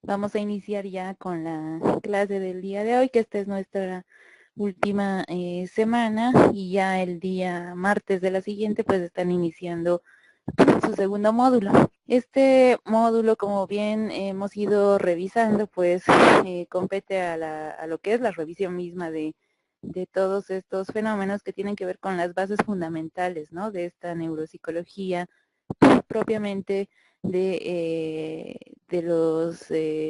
Vamos a iniciar ya con la clase del día de hoy, que esta es nuestra última semana y ya el día martes de la siguiente pues están iniciando su segundo módulo. Este módulo, como bien hemos ido revisando, pues compete a lo que es la revisión misma de todos estos fenómenos que tienen que ver con las bases fundamentales, ¿no?, de esta neuropsicología propiamente de los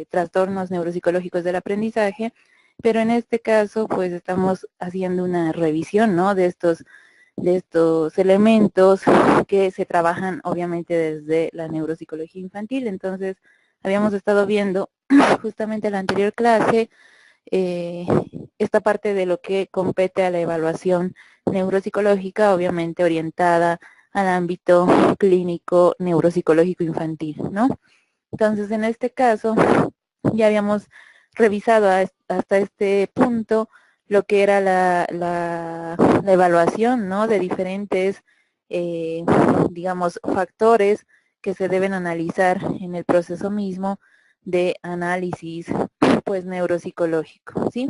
trastornos neuropsicológicos del aprendizaje, pero en este caso pues estamos haciendo una revisión, ¿no?, de estos elementos que se trabajan obviamente desde la neuropsicología infantil. Entonces habíamos estado viendo justamente en la anterior clase eh, esta parte de lo que compete a la evaluación neuropsicológica, obviamente orientada al ámbito clínico neuropsicológico infantil, ¿no? Entonces, en este caso, ya habíamos revisado hasta este punto lo que era la evaluación, ¿no?, de diferentes, digamos, factores que se deben analizar en el proceso mismo de análisis, pues, neuropsicológico, ¿sí?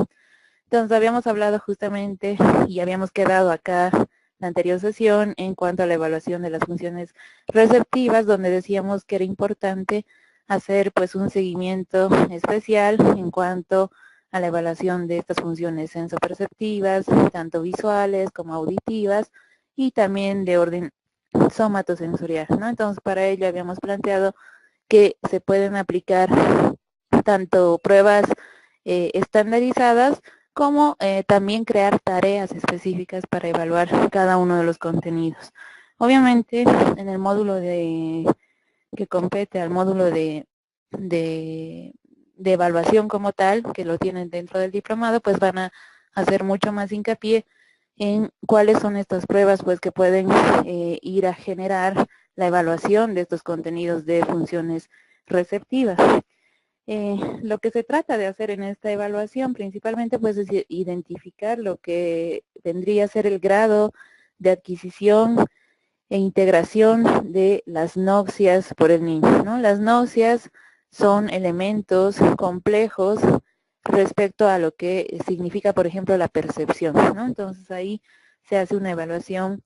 Entonces, habíamos hablado justamente y habíamos quedado acá la anterior sesión en cuanto a la evaluación de las funciones receptivas, donde decíamos que era importante hacer pues un seguimiento especial en cuanto a la evaluación de estas funciones sensoperceptivas, tanto visuales como auditivas, y también de orden somatosensorial, ¿no? Entonces, para ello habíamos planteado que se pueden aplicar tanto pruebas estandarizadas como también crear tareas específicas para evaluar cada uno de los contenidos. Obviamente, en el módulo que compete al módulo de evaluación como tal, que lo tienen dentro del diplomado, pues van a hacer mucho más hincapié en cuáles son estas pruebas pues que pueden ir a generar la evaluación de estos contenidos de funciones receptivas. Lo que se trata de hacer en esta evaluación principalmente pues es identificar lo que vendría a ser el grado de adquisición e integración de las nocias por el niño, ¿no? Las nocias son elementos complejos respecto a lo que significa, por ejemplo, la percepción, ¿no? Entonces ahí se hace una evaluación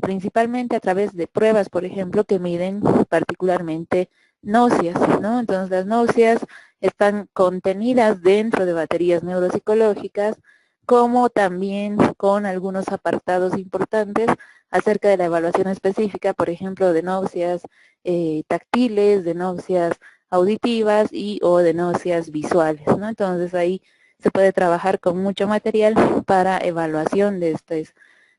principalmente a través de pruebas, por ejemplo, que miden particularmente náuseas, ¿no? Entonces las náuseas están contenidas dentro de baterías neuropsicológicas, como también con algunos apartados importantes acerca de la evaluación específica, por ejemplo, de náuseas táctiles, de náuseas auditivas y o de náuseas visuales, ¿no? Entonces ahí se puede trabajar con mucho material para evaluación de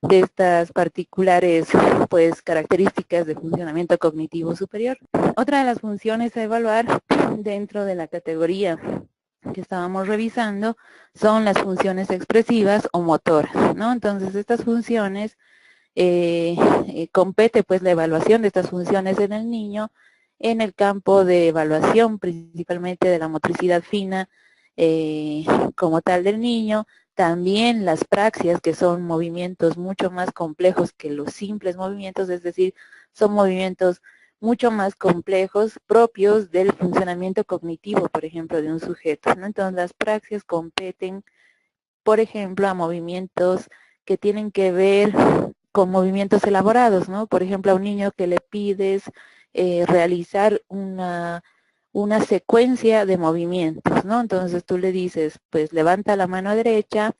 estas particulares pues características de funcionamiento cognitivo superior. Otra de las funciones a evaluar dentro de la categoría que estábamos revisando son las funciones expresivas o motoras, ¿no? Entonces estas funciones compete pues la evaluación de estas funciones en el niño en el campo de evaluación principalmente de la motricidad fina como tal del niño, también las praxias, que son movimientos mucho más complejos que los simples movimientos, es decir, son movimientos mucho más complejos propios del funcionamiento cognitivo, por ejemplo, de un sujeto, ¿no? Entonces las praxias competen, por ejemplo, a movimientos que tienen que ver con movimientos elaborados, ¿no? Por ejemplo, a un niño que le pides realizar una secuencia de movimientos, ¿no? Entonces tú le dices, pues levanta la mano derecha,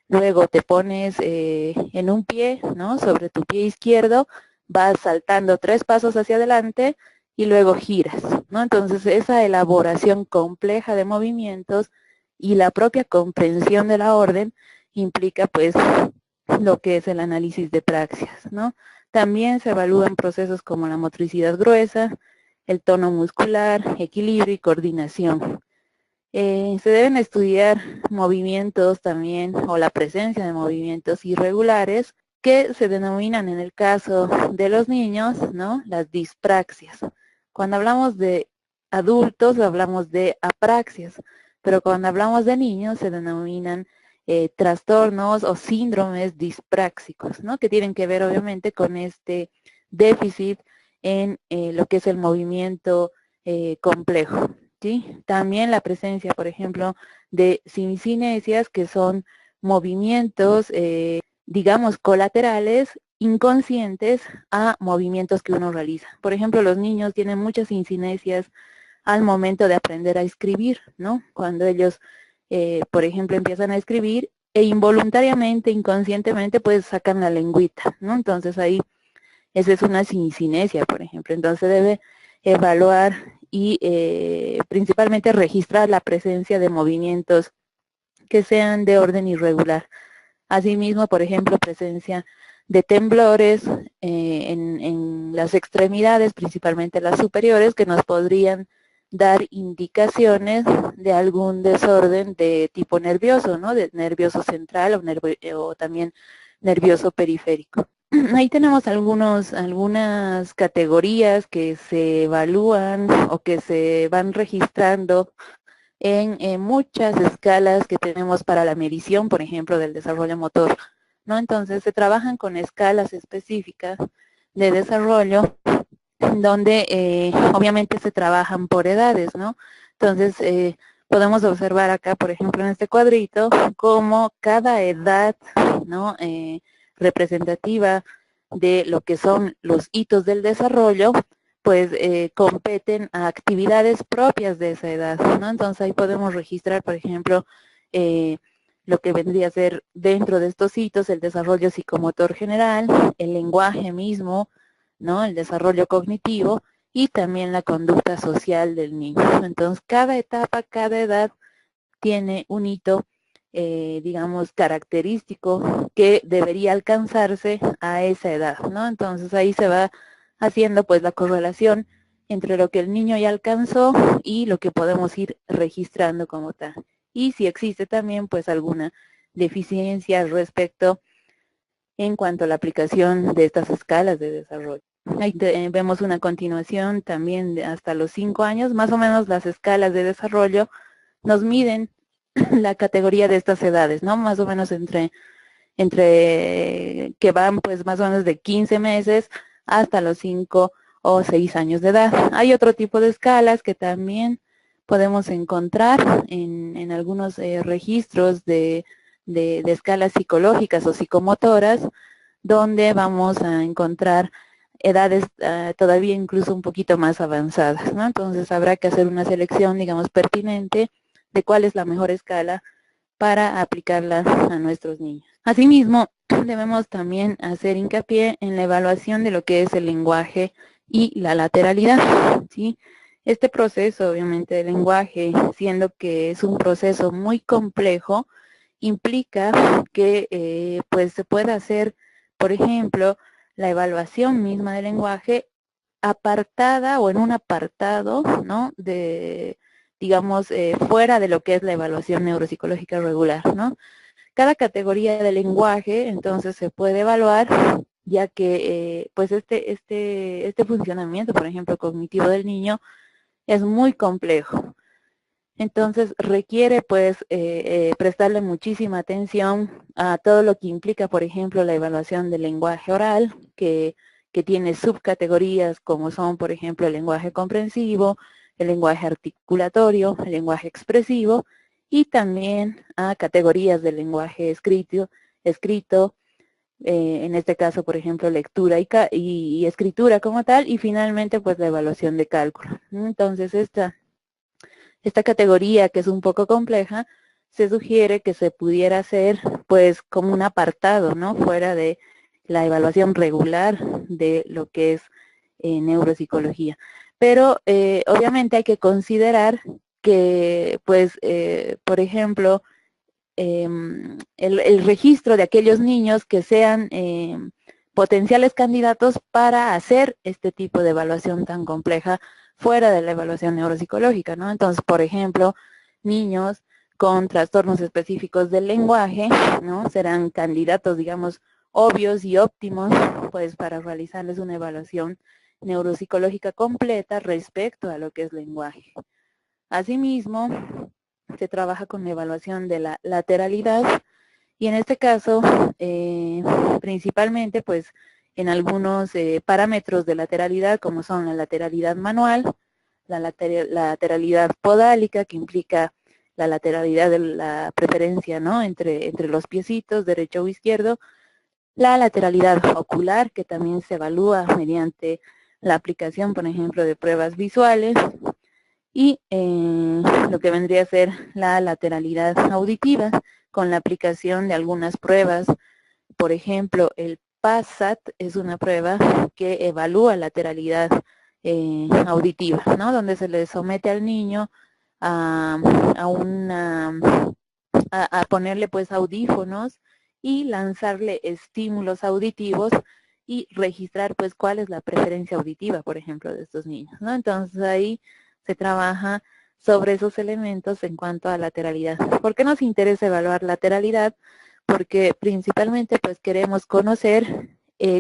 luego te pones en un pie, ¿no?, sobre tu pie izquierdo, vas saltando 3 pasos hacia adelante y luego giras, ¿no? Entonces esa elaboración compleja de movimientos y la propia comprensión de la orden implica pues lo que es el análisis de praxias, ¿no? También se evalúan procesos como la motricidad gruesa, el tono muscular, equilibrio y coordinación. Se deben estudiar movimientos también o la presencia de movimientos irregulares que se denominan en el caso de los niños, ¿no?, las dispraxias. Cuando hablamos de adultos hablamos de apraxias, pero cuando hablamos de niños se denominan trastornos o síndromes dispráxicos, ¿no?, que tienen que ver obviamente con este déficit en lo que es el movimiento complejo. ¿sí? También la presencia, por ejemplo, de sincinesias, que son movimientos, digamos, colaterales, inconscientes a movimientos que uno realiza. Por ejemplo, los niños tienen muchas sincinesias al momento de aprender a escribir, ¿no? Cuando ellos, por ejemplo, empiezan a escribir e involuntariamente, inconscientemente, pues sacan la lengüita, ¿no? Entonces ahí, esa es una sincinesia, por ejemplo. Entonces debe evaluar y principalmente registrar la presencia de movimientos que sean de orden irregular. Asimismo, por ejemplo, presencia de temblores en las extremidades, principalmente las superiores, que nos podrían dar indicaciones de algún desorden de tipo nervioso, ¿no? De nervioso central o también nervioso periférico. Ahí tenemos algunas categorías que se evalúan o que se van registrando en muchas escalas que tenemos para la medición, por ejemplo, del desarrollo motor, ¿no? Entonces se trabajan con escalas específicas de desarrollo donde obviamente se trabajan por edades, ¿no? Entonces podemos observar acá, por ejemplo, en este cuadrito, cómo cada edad, ¿no? Representativa de lo que son los hitos del desarrollo, pues competen a actividades propias de esa edad, ¿no? Entonces ahí podemos registrar, por ejemplo, lo que vendría a ser dentro de estos hitos el desarrollo psicomotor general, el lenguaje mismo, ¿no? El desarrollo cognitivo y también la conducta social del niño. Entonces cada etapa, cada edad tiene un hito, digamos, característico que debería alcanzarse a esa edad, ¿no? Entonces ahí se va haciendo pues la correlación entre lo que el niño ya alcanzó y lo que podemos ir registrando como tal. Y si existe también pues alguna deficiencia respecto en cuanto a la aplicación de estas escalas de desarrollo. Ahí vemos una continuación también de hasta los 5 años, más o menos las escalas de desarrollo nos miden la categoría de estas edades, ¿no? Más o menos entre que van pues más o menos de 15 meses hasta los 5 o 6 años de edad. Hay otro tipo de escalas que también podemos encontrar en algunos registros de escalas psicológicas o psicomotoras, donde vamos a encontrar edades todavía incluso un poquito más avanzadas, ¿no? Entonces habrá que hacer una selección, digamos, pertinente de cuál es la mejor escala para aplicarla a nuestros niños. Asimismo, debemos también hacer hincapié en la evaluación de lo que es el lenguaje y la lateralidad, ¿sí? Este proceso, obviamente, del lenguaje, siendo que es un proceso muy complejo, implica que pues se pueda hacer, por ejemplo, la evaluación misma del lenguaje apartada o en un apartado, ¿no? De, digamos, fuera de lo que es la evaluación neuropsicológica regular, ¿no? Cada categoría de lenguaje, entonces, se puede evaluar, ya que, pues, este funcionamiento, por ejemplo, cognitivo del niño, es muy complejo. Entonces requiere pues prestarle muchísima atención a todo lo que implica, por ejemplo, la evaluación del lenguaje oral, que tiene subcategorías como son, por ejemplo, el lenguaje comprensivo, el lenguaje articulatorio, el lenguaje expresivo y también a categorías del lenguaje escrito, en este caso, por ejemplo, lectura y escritura como tal, y finalmente pues la evaluación de cálculo. Entonces esta categoría, que es un poco compleja, se sugiere que se pudiera hacer pues como un apartado, ¿no? Fuera de la evaluación regular de lo que es neuropsicología. Pero obviamente hay que considerar que pues, por ejemplo, el registro de aquellos niños que sean potenciales candidatos para hacer este tipo de evaluación tan compleja fuera de la evaluación neuropsicológica, ¿no? Entonces, por ejemplo, niños con trastornos específicos del lenguaje, ¿no? Serán candidatos, digamos, obvios y óptimos, pues, para realizarles una evaluación neuropsicológica completa respecto a lo que es lenguaje. Asimismo, se trabaja con la evaluación de la lateralidad y en este caso, principalmente, pues, en algunos parámetros de lateralidad, como son la lateralidad manual, la lateralidad podálica, que implica la lateralidad de la preferencia, ¿no? Entre los piecitos, derecho o izquierdo, la lateralidad ocular, que también se evalúa mediante la aplicación, por ejemplo, de pruebas visuales, y lo que vendría a ser la lateralidad auditiva, con la aplicación de algunas pruebas. Por ejemplo, el PASAT es una prueba que evalúa lateralidad auditiva, ¿no? Donde se le somete al niño a, a ponerle pues audífonos y lanzarle estímulos auditivos y registrar pues cuál es la preferencia auditiva, por ejemplo, de estos niños, ¿no? Entonces ahí se trabaja sobre esos elementos en cuanto a lateralidad. ¿Por qué nos interesa evaluar lateralidad? Porque principalmente pues queremos conocer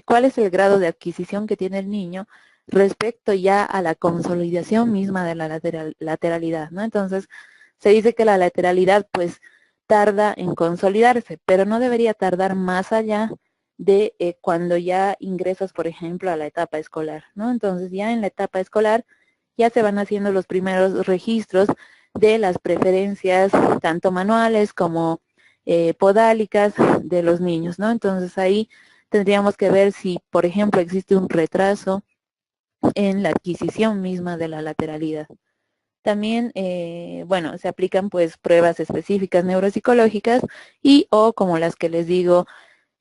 cuál es el grado de adquisición que tiene el niño respecto ya a la consolidación misma de la lateralidad, ¿no? Entonces, se dice que la lateralidad pues tarda en consolidarse, pero no debería tardar más allá de cuando ya ingresas, por ejemplo, a la etapa escolar, ¿no? Entonces, ya en la etapa escolar ya se van haciendo los primeros registros de las preferencias tanto manuales como podálicas de los niños, ¿no? Entonces ahí tendríamos que ver si, por ejemplo, existe un retraso en la adquisición misma de la lateralidad. También, bueno, se aplican pues pruebas específicas neuropsicológicas y o como las que les digo,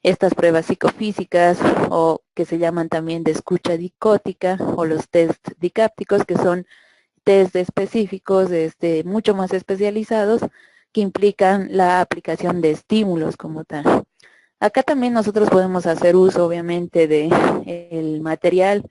estas pruebas psicofísicas o que se llaman también de escucha dicótica o los test dicápticos, que son test específicos, mucho más especializados, que implican la aplicación de estímulos como tal. Acá también nosotros podemos hacer uso, obviamente, de el material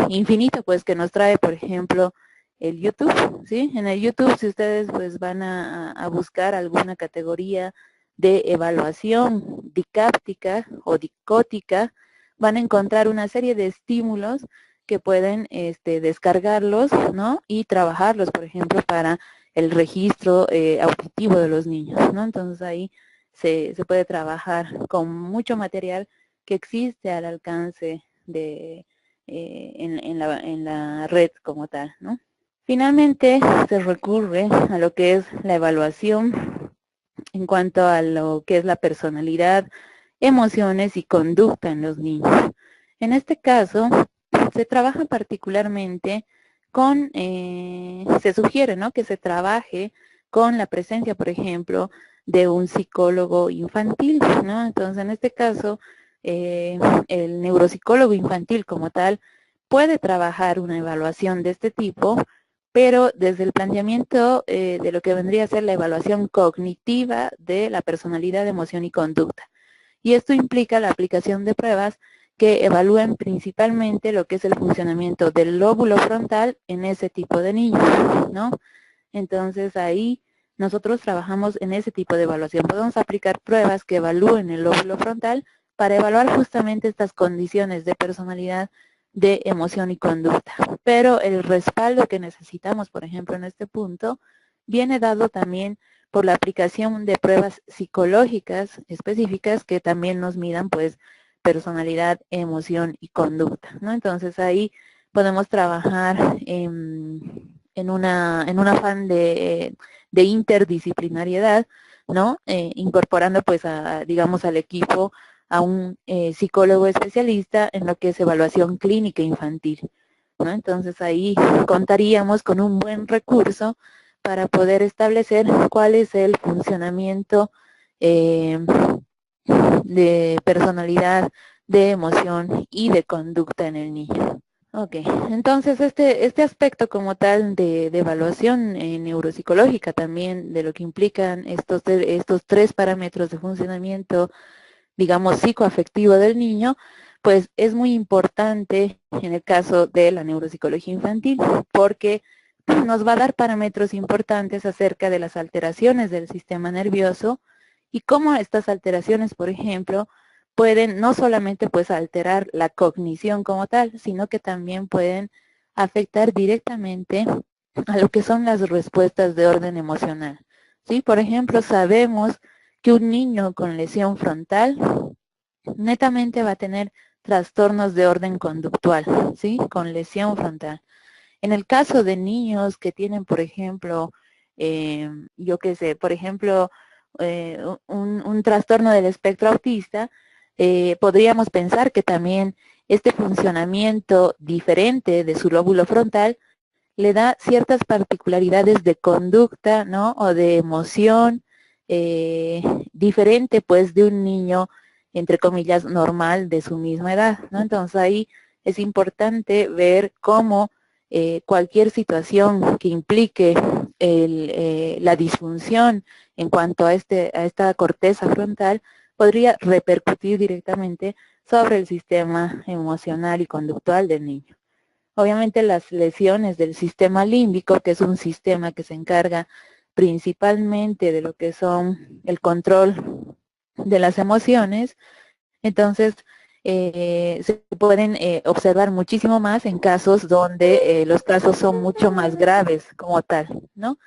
infinito, pues, que nos trae, por ejemplo, el YouTube, ¿sí? En el YouTube, si ustedes, pues, van a buscar alguna categoría de evaluación dicáptica o dicótica, van a encontrar una serie de estímulos que pueden descargarlos, ¿no? Y trabajarlos, por ejemplo, para el registro auditivo de los niños, ¿no? Entonces ahí se puede trabajar con mucho material que existe al alcance de en la red como tal, ¿no? Finalmente, se recurre a lo que es la evaluación en cuanto a lo que es la personalidad, emociones y conducta en los niños. En este caso, se trabaja particularmente con, se sugiere, ¿no?, que se trabaje con la presencia, por ejemplo, de un psicólogo infantil, ¿no? Entonces, en este caso, el neuropsicólogo infantil como tal puede trabajar una evaluación de este tipo, pero desde el planteamiento de lo que vendría a ser la evaluación cognitiva de la personalidad, emoción y conducta. Y esto implica la aplicación de pruebas que evalúen principalmente lo que es el funcionamiento del lóbulo frontal en ese tipo de niños, ¿no? Entonces ahí nosotros trabajamos en ese tipo de evaluación. Podemos aplicar pruebas que evalúen el lóbulo frontal para evaluar justamente estas condiciones de personalidad, de emoción y conducta. Pero el respaldo que necesitamos, por ejemplo, en este punto, viene dado también por la aplicación de pruebas psicológicas específicas que también nos midan, pues, personalidad, emoción y conducta, ¿no? Entonces ahí podemos trabajar en un afán de interdisciplinariedad, ¿no? Incorporando pues digamos al equipo a un psicólogo especialista en lo que es evaluación clínica infantil, ¿no? Entonces ahí contaríamos con un buen recurso para poder establecer cuál es el funcionamiento de personalidad, de emoción y de conducta en el niño. Ok, entonces este aspecto como tal de evaluación neuropsicológica también, de lo que implican estos tres parámetros de funcionamiento, digamos, psicoafectivo del niño, pues es muy importante en el caso de la neuropsicología infantil, porque nos va a dar parámetros importantes acerca de las alteraciones del sistema nervioso y cómo estas alteraciones, por ejemplo, pueden no solamente pues alterar la cognición como tal, sino que también pueden afectar directamente a lo que son las respuestas de orden emocional. ¿Sí? Por ejemplo, sabemos que un niño con lesión frontal netamente va a tener trastornos de orden conductual, ¿sí? Con lesión frontal. En el caso de niños que tienen, por ejemplo, yo qué sé, por ejemplo, un trastorno del espectro autista, podríamos pensar que también este funcionamiento diferente de su lóbulo frontal le da ciertas particularidades de conducta, ¿no? O de emoción, eh, diferente pues de un niño, entre comillas, normal de su misma edad, ¿no? Entonces ahí es importante ver cómo cualquier situación que implique la disfunción en cuanto a esta corteza frontal podría repercutir directamente sobre el sistema emocional y conductual del niño. Obviamente las lesiones del sistema límbico, que es un sistema que se encarga principalmente de lo que son el control de las emociones, entonces se pueden observar muchísimo más en casos donde los casos son mucho más graves como tal, ¿no?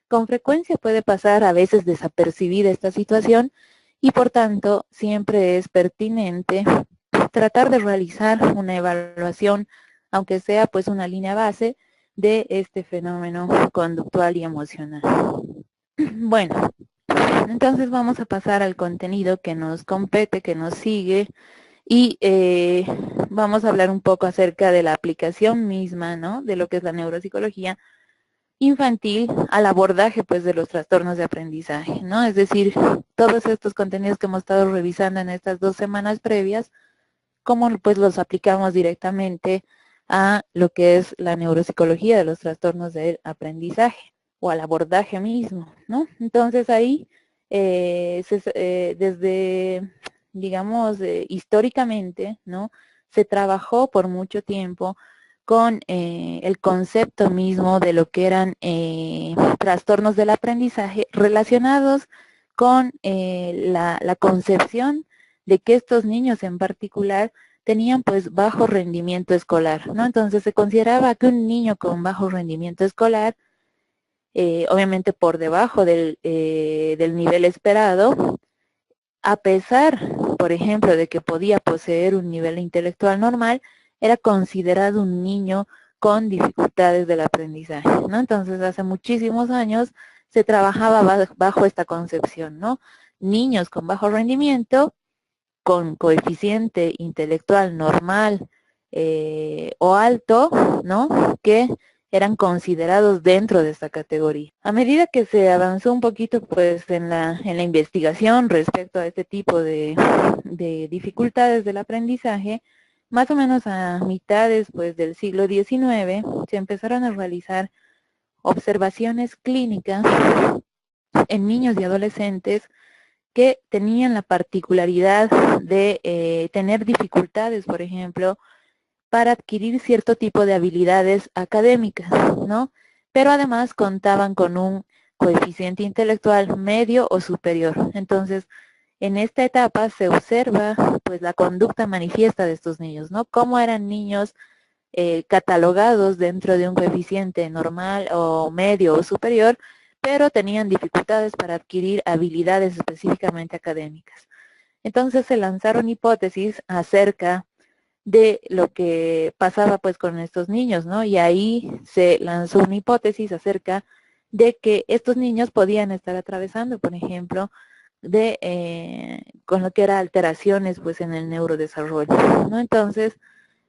Con frecuencia puede pasar a veces desapercibida esta situación y por tanto siempre es pertinente tratar de realizar una evaluación, aunque sea pues una línea base de este fenómeno conductual y emocional. Bueno, entonces vamos a pasar al contenido que nos compete, que nos sigue, y vamos a hablar un poco acerca de la aplicación misma, ¿no? De lo que es la neuropsicología infantil al abordaje pues de los trastornos de aprendizaje, ¿no? Es decir, todos estos contenidos que hemos estado revisando en estas 2 semanas previas, cómo pues los aplicamos directamente a lo que es la neuropsicología de los trastornos del aprendizaje o al abordaje mismo, ¿no? Entonces ahí, desde, digamos, históricamente, ¿no? Se trabajó por mucho tiempo con el concepto mismo de lo que eran trastornos del aprendizaje relacionados con la concepción de que estos niños en particular tenían pues bajo rendimiento escolar, ¿no? Entonces se consideraba que un niño con bajo rendimiento escolar, obviamente por debajo del nivel esperado, a pesar, por ejemplo, de que podía poseer un nivel intelectual normal, era considerado un niño con dificultades del aprendizaje, ¿no? Entonces hace muchísimos años se trabajaba bajo esta concepción, ¿no? Niños con bajo rendimiento, con coeficiente intelectual normal o alto, ¿no? Que eran considerados dentro de esta categoría. A medida que se avanzó un poquito pues en la investigación respecto a este tipo de dificultades del aprendizaje, más o menos a mitades pues del siglo XIX se empezaron a realizar observaciones clínicas en niños y adolescentes que tenían la particularidad de tener dificultades, por ejemplo, para adquirir cierto tipo de habilidades académicas, ¿no? Pero además contaban con un coeficiente intelectual medio o superior. Entonces, en esta etapa se observa pues la conducta manifiesta de estos niños, ¿no? Cómo eran niños catalogados dentro de un coeficiente normal o medio o superior, pero tenían dificultades para adquirir habilidades específicamente académicas. Entonces se lanzaron hipótesis acerca de lo que pasaba pues con estos niños, ¿no? Y ahí se lanzó una hipótesis acerca de que estos niños podían estar atravesando, por ejemplo, con lo que era alteraciones pues en el neurodesarrollo, ¿no? Entonces,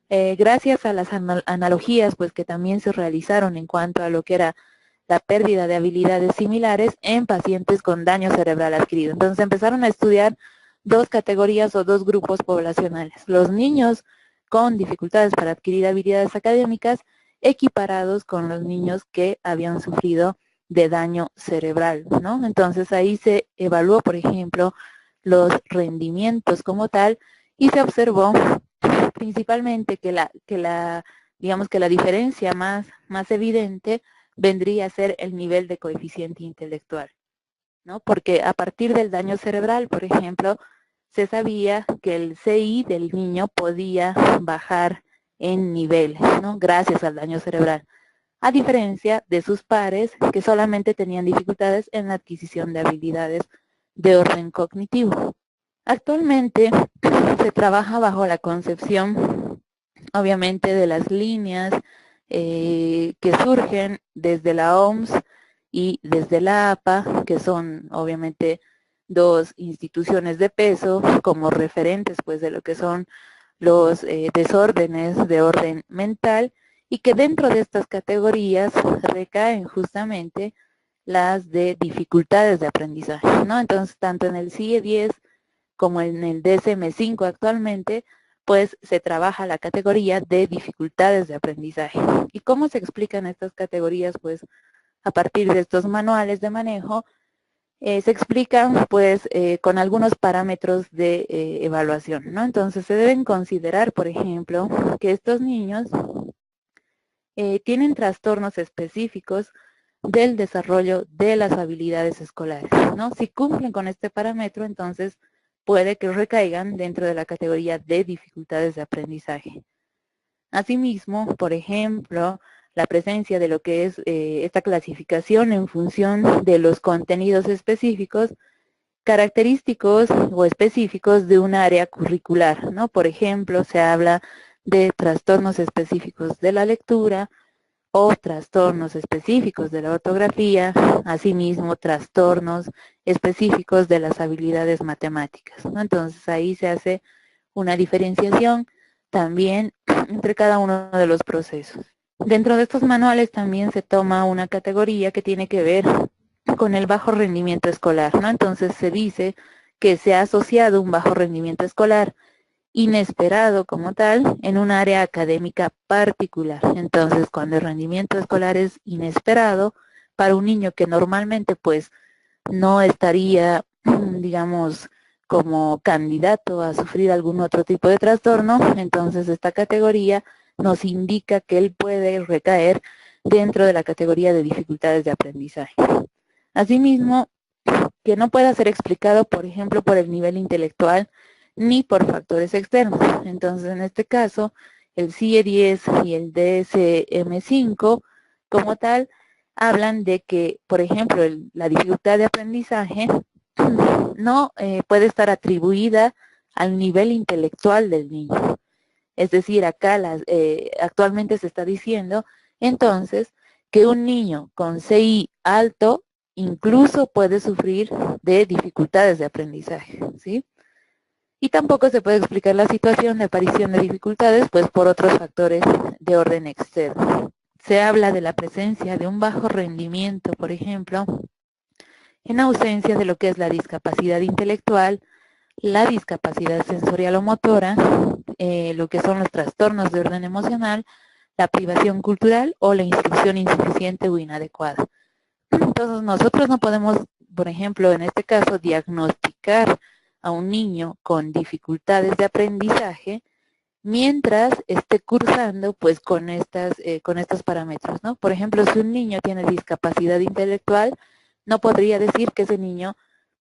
gracias a las analogías pues que también se realizaron en cuanto a lo que era la pérdida de habilidades similares en pacientes con daño cerebral adquirido. Entonces empezaron a estudiar dos categorías o dos grupos poblacionales. Los niños con dificultades para adquirir habilidades académicas equiparados con los niños que habían sufrido de daño cerebral, ¿no? Entonces ahí se evaluó, por ejemplo, los rendimientos como tal y se observó principalmente digamos que la diferencia más evidente vendría a ser el nivel de coeficiente intelectual, ¿no? Porque a partir del daño cerebral, por ejemplo, se sabía que el CI del niño podía bajar en niveles, ¿no? Gracias al daño cerebral, a diferencia de sus pares que solamente tenían dificultades en la adquisición de habilidades de orden cognitivo. Actualmente se trabaja bajo la concepción, obviamente, de las líneas que surgen desde la OMS y desde la APA, que son obviamente dos instituciones de peso como referentes pues de lo que son los desórdenes de orden mental, y que dentro de estas categorías recaen justamente las de dificultades de aprendizaje, ¿no? Entonces, tanto en el CIE-10 como en el DSM-5 actualmente, pues se trabaja la categoría de dificultades de aprendizaje. ¿Y cómo se explican estas categorías? Pues a partir de estos manuales de manejo, se explican pues con algunos parámetros de evaluación, ¿no? Entonces se deben considerar, por ejemplo, que estos niños tienen trastornos específicos del desarrollo de las habilidades escolares, ¿no? Si cumplen con este parámetro, entonces puede que recaigan dentro de la categoría de dificultades de aprendizaje. Asimismo, por ejemplo, la presencia de lo que es esta clasificación en función de los contenidos específicos característicos o específicos de un área curricular, ¿no? Por ejemplo, se habla de trastornos específicos de la lectura o trastornos específicos de la ortografía, asimismo trastornos específicos de las habilidades matemáticas, ¿no? Entonces ahí se hace una diferenciación también entre cada uno de los procesos. Dentro de estos manuales también se toma una categoría que tiene que ver con el bajo rendimiento escolar, ¿no? Entonces se dice que se ha asociado un bajo rendimiento escolar inesperado como tal en un área académica particular. Entonces, cuando el rendimiento escolar es inesperado para un niño que normalmente pues no estaría, digamos, como candidato a sufrir algún otro tipo de trastorno, entonces esta categoría nos indica que él puede recaer dentro de la categoría de dificultades de aprendizaje. Asimismo, que no pueda ser explicado, por ejemplo, por el nivel intelectual ni por factores externos. Entonces, en este caso, el CIE-10 y el DSM-5, como tal, hablan de que, por ejemplo, la dificultad de aprendizaje no puede estar atribuida al nivel intelectual del niño. Es decir, acá actualmente se está diciendo, entonces, que un niño con CI alto incluso puede sufrir de dificultades de aprendizaje, ¿sí? Y tampoco se puede explicar la situación de aparición de dificultades, pues por otros factores de orden externo. Se habla de la presencia de un bajo rendimiento, por ejemplo, en ausencia de lo que es la discapacidad intelectual, la discapacidad sensorial o motora, lo que son los trastornos de orden emocional, la privación cultural o la instrucción insuficiente o inadecuada. Entonces nosotros no podemos, por ejemplo, en este caso, diagnosticar a un niño con dificultades de aprendizaje mientras esté cursando pues con estos parámetros, ¿no? Por ejemplo, si un niño tiene discapacidad intelectual, no podría decir que ese niño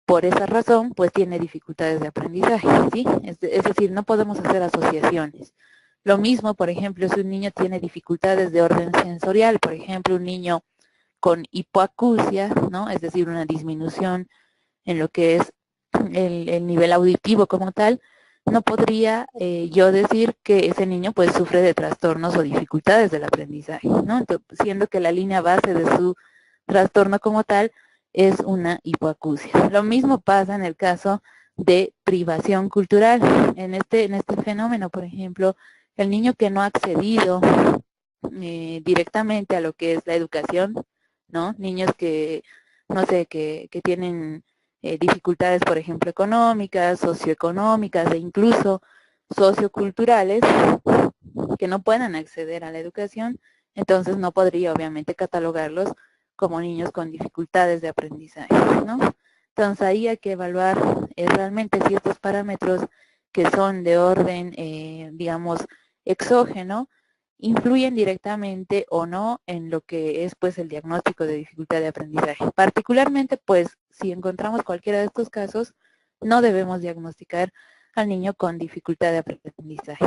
por esa razón pues tiene dificultades de aprendizaje, ¿sí? Es decir, no podemos hacer asociaciones. Lo mismo, por ejemplo, si un niño tiene dificultades de orden sensorial, por ejemplo, un niño con hipoacusia, ¿no? Es decir, una disminución en lo que es el nivel auditivo como tal, no podría yo decir que ese niño pues sufre de trastornos o dificultades del aprendizaje, ¿no? Entonces, siendo que la línea base de su trastorno como tal es una hipoacusia. Lo mismo pasa en el caso de privación cultural. En este fenómeno, por ejemplo, el niño que no ha accedido directamente a lo que es la educación, ¿no? Niños que, no sé, que tienen dificultades, por ejemplo, económicas, socioeconómicas e incluso socioculturales, que no puedan acceder a la educación, entonces no podría obviamente catalogarlos como niños con dificultades de aprendizaje, ¿no? Entonces ahí hay que evaluar realmente si estos parámetros que son de orden, digamos, exógeno, influyen directamente o no en lo que es pues el diagnóstico de dificultad de aprendizaje. Particularmente pues si encontramos cualquiera de estos casos, no debemos diagnosticar al niño con dificultad de aprendizaje.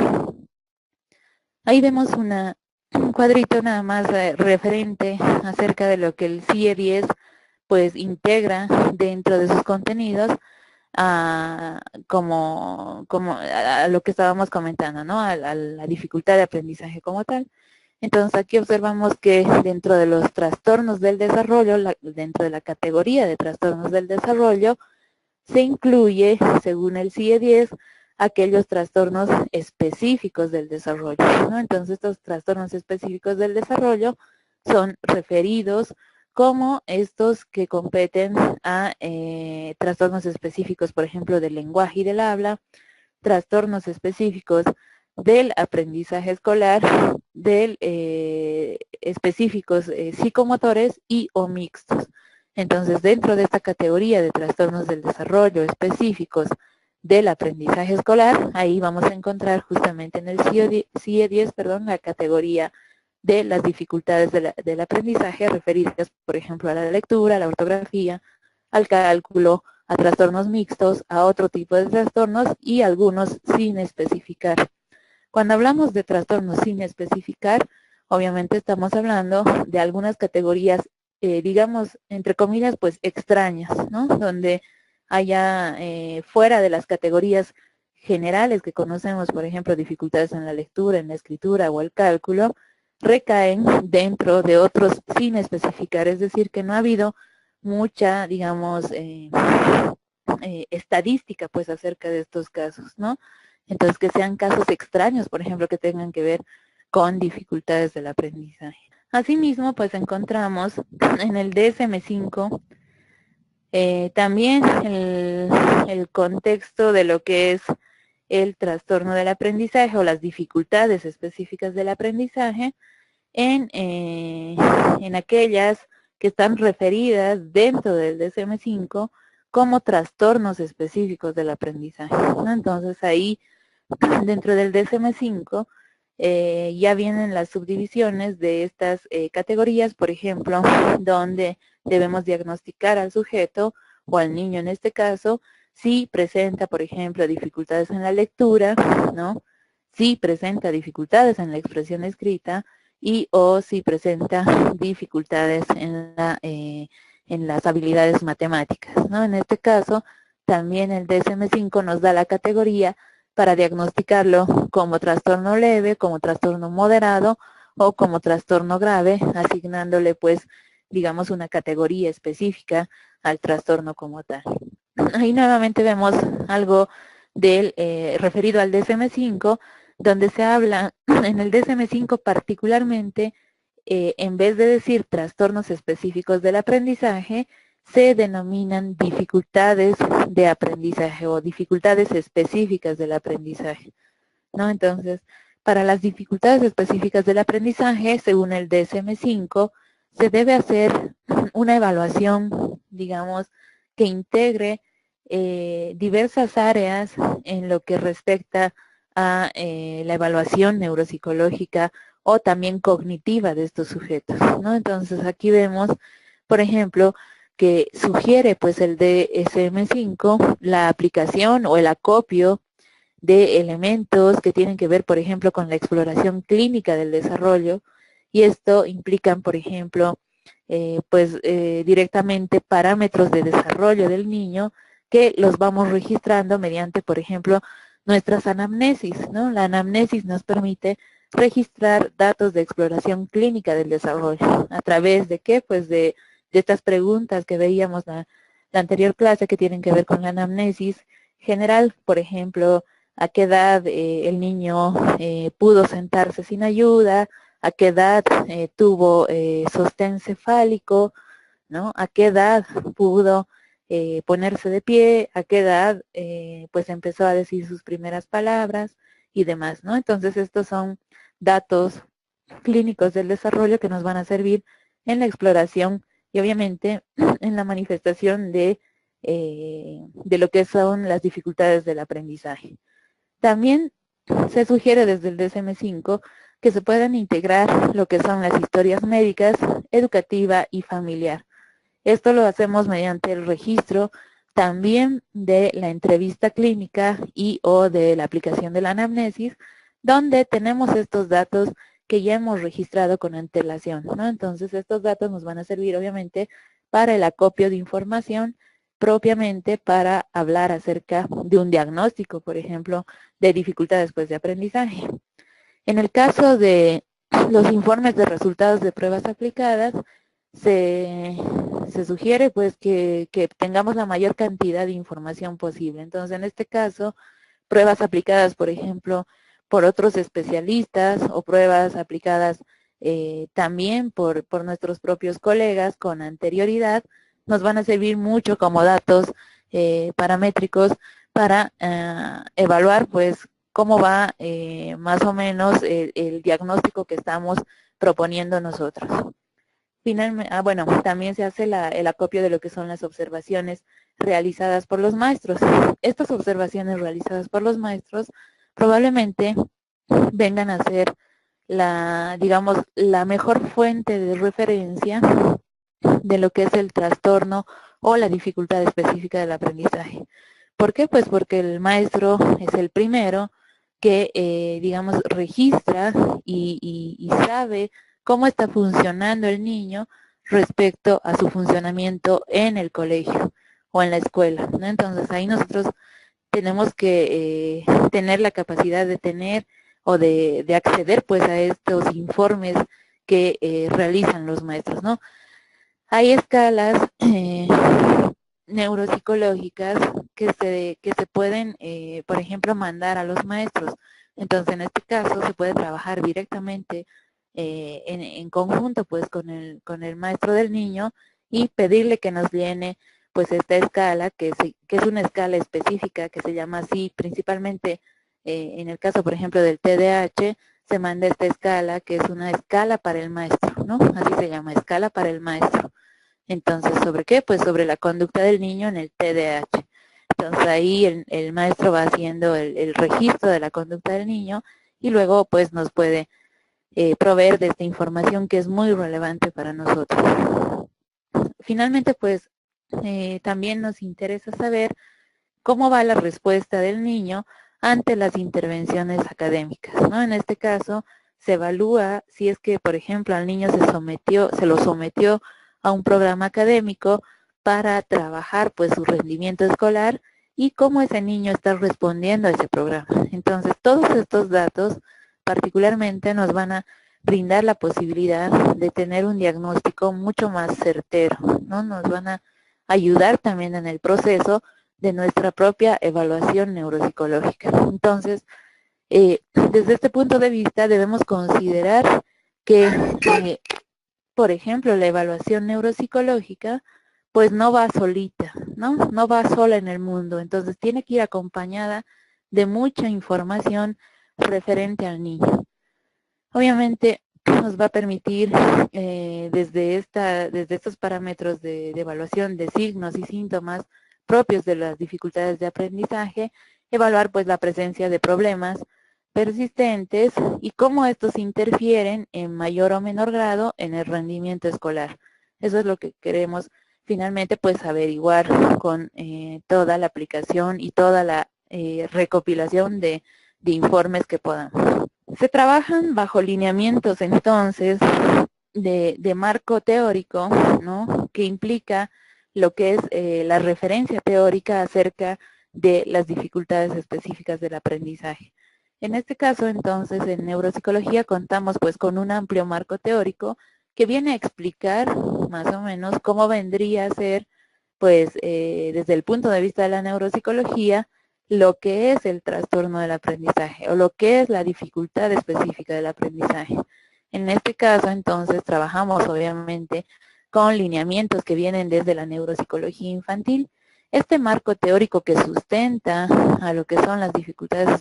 Ahí vemos un cuadrito nada más referente acerca de lo que el CIE-10 pues integra dentro de sus contenidos como a lo que estábamos comentando, ¿no? A la dificultad de aprendizaje como tal. Entonces aquí observamos que dentro de los trastornos del desarrollo, dentro de la categoría de trastornos del desarrollo, se incluye, según el CIE-10, aquellos trastornos específicos del desarrollo, ¿no? Entonces estos trastornos específicos del desarrollo son referidos como estos que competen a trastornos específicos, por ejemplo, del lenguaje y del habla, trastornos específicos del aprendizaje escolar, del específicos psicomotores y o mixtos. Entonces, dentro de esta categoría de trastornos del desarrollo específicos del aprendizaje escolar, ahí vamos a encontrar justamente en el CIE-10, la categoría de las dificultades del aprendizaje referidas, por ejemplo, a la lectura, a la ortografía, al cálculo, a trastornos mixtos, a otro tipo de trastornos y algunos sin especificar. Cuando hablamos de trastornos sin especificar, obviamente estamos hablando de algunas categorías, digamos, entre comillas, pues extrañas, ¿no? Donde haya fuera de las categorías generales que conocemos, por ejemplo, dificultades en la lectura, en la escritura o el cálculo, recaen dentro de otros sin especificar, es decir, que no ha habido mucha, digamos, estadística pues acerca de estos casos, ¿no? Entonces que sean casos extraños, por ejemplo, que tengan que ver con dificultades del aprendizaje. Asimismo, pues encontramos en el DSM-5 también el contexto de lo que es el trastorno del aprendizaje o las dificultades específicas del aprendizaje en aquellas que están referidas dentro del DSM-5 como trastornos específicos del aprendizaje, ¿no? Entonces ahí dentro del DSM-5 ya vienen las subdivisiones de estas categorías, por ejemplo, donde debemos diagnosticar al sujeto o al niño en este caso, si presenta, por ejemplo, dificultades en la lectura, ¿no? Si presenta dificultades en la expresión escrita y o si presenta dificultades en las habilidades matemáticas, ¿no? En este caso, también el DSM-5 nos da la categoría para diagnosticarlo como trastorno leve, como trastorno moderado o como trastorno grave, asignándole pues, digamos, una categoría específica al trastorno como tal. Ahí nuevamente vemos algo del referido al DSM-5, donde se habla en el DSM-5 particularmente, en vez de decir trastornos específicos del aprendizaje, se denominan dificultades de aprendizaje o dificultades específicas del aprendizaje, ¿no? Entonces, para las dificultades específicas del aprendizaje, según el DSM-5, se debe hacer una evaluación, digamos, que integre diversas áreas en lo que respecta a la evaluación neuropsicológica o también cognitiva de estos sujetos, ¿no? Entonces, aquí vemos, por ejemplo, que sugiere pues el DSM-5 la aplicación o el acopio de elementos que tienen que ver, por ejemplo, con la exploración clínica del desarrollo, y esto implican, por ejemplo, directamente parámetros de desarrollo del niño que los vamos registrando mediante, por ejemplo, nuestras anamnesis, ¿no? La anamnesis nos permite registrar datos de exploración clínica del desarrollo. ¿A través de qué? Pues de estas preguntas que veíamos la anterior clase que tienen que ver con la anamnesis general, por ejemplo, a qué edad el niño pudo sentarse sin ayuda, a qué edad tuvo sostén cefálico, ¿no? A qué edad pudo ponerse de pie, a qué edad pues empezó a decir sus primeras palabras y demás, ¿no? Entonces estos son datos clínicos del desarrollo que nos van a servir en la exploración y obviamente en la manifestación de lo que son las dificultades del aprendizaje. También se sugiere desde el DSM-5 que se puedan integrar lo que son las historias médicas, educativa y familiar. Esto lo hacemos mediante el registro también de la entrevista clínica y o de la aplicación de la anamnesis, donde tenemos estos datos que ya hemos registrado con antelación, ¿no? Entonces estos datos nos van a servir obviamente para el acopio de información propiamente para hablar acerca de un diagnóstico, por ejemplo, de dificultades pues, de aprendizaje. En el caso de los informes de resultados de pruebas aplicadas, se, se sugiere pues que tengamos la mayor cantidad de información posible. Entonces, en este caso, pruebas aplicadas, por ejemplo, por otros especialistas o pruebas aplicadas también por nuestros propios colegas con anterioridad, nos van a servir mucho como datos paramétricos para evaluar pues cómo va más o menos el diagnóstico que estamos proponiendo nosotros. Finalmente, bueno, también se hace el acopio de lo que son las observaciones realizadas por los maestros. Estas observaciones realizadas por los maestros probablemente vengan a ser digamos, la mejor fuente de referencia de lo que es el trastorno o la dificultad específica del aprendizaje. ¿Por qué? Pues porque el maestro es el primero que, digamos, registra y sabe cómo está funcionando el niño respecto a su funcionamiento en el colegio o en la escuela, ¿no? Entonces ahí nosotros tenemos que tener la capacidad de tener o de acceder pues a estos informes que realizan los maestros, ¿no? Hay escalas neuropsicológicas que se pueden, por ejemplo, mandar a los maestros. Entonces, en este caso, se puede trabajar directamente en conjunto pues con el maestro del niño y pedirle que nos llene pues esta escala, que es una escala específica que se llama así, principalmente en el caso, por ejemplo, del TDAH, se manda esta escala que es una escala para el maestro, ¿no? Así se llama, escala para el maestro. Entonces, ¿sobre qué? Pues sobre la conducta del niño en el TDAH. Entonces ahí el maestro va haciendo el registro de la conducta del niño y luego pues nos puede proveer de esta información que es muy relevante para nosotros. Finalmente, pues también nos interesa saber cómo va la respuesta del niño ante las intervenciones académicas, ¿no? En este caso, se evalúa si es que, por ejemplo, al niño se lo sometió a un programa académico para trabajar pues su rendimiento escolar y cómo ese niño está respondiendo a ese programa. Entonces, todos estos datos particularmente nos van a brindar la posibilidad de tener un diagnóstico mucho más certero, ¿no? Nos van a ayudar también en el proceso de nuestra propia evaluación neuropsicológica. Entonces, desde este punto de vista debemos considerar que, por ejemplo, la evaluación neuropsicológica, pues no va solita, ¿no? No va sola en el mundo, entonces tiene que ir acompañada de mucha información referente al niño. Obviamente nos va a permitir desde estos parámetros de evaluación de signos y síntomas propios de las dificultades de aprendizaje, evaluar pues la presencia de problemas persistentes y cómo estos interfieren en mayor o menor grado en el rendimiento escolar. Eso es lo que queremos finalmente pues averiguar con toda la aplicación y toda la recopilación de informes que podamos. Se trabajan bajo lineamientos entonces de marco teórico, ¿no? Que implica lo que es la referencia teórica acerca de las dificultades específicas del aprendizaje. En este caso, entonces, en neuropsicología contamos pues con un amplio marco teórico que viene a explicar más o menos cómo vendría a ser, pues, desde el punto de vista de la neuropsicología, lo que es el trastorno del aprendizaje o lo que es la dificultad específica del aprendizaje. En este caso, entonces, trabajamos obviamente con lineamientos que vienen desde la neuropsicología infantil. Este marco teórico que sustenta a lo que son las dificultades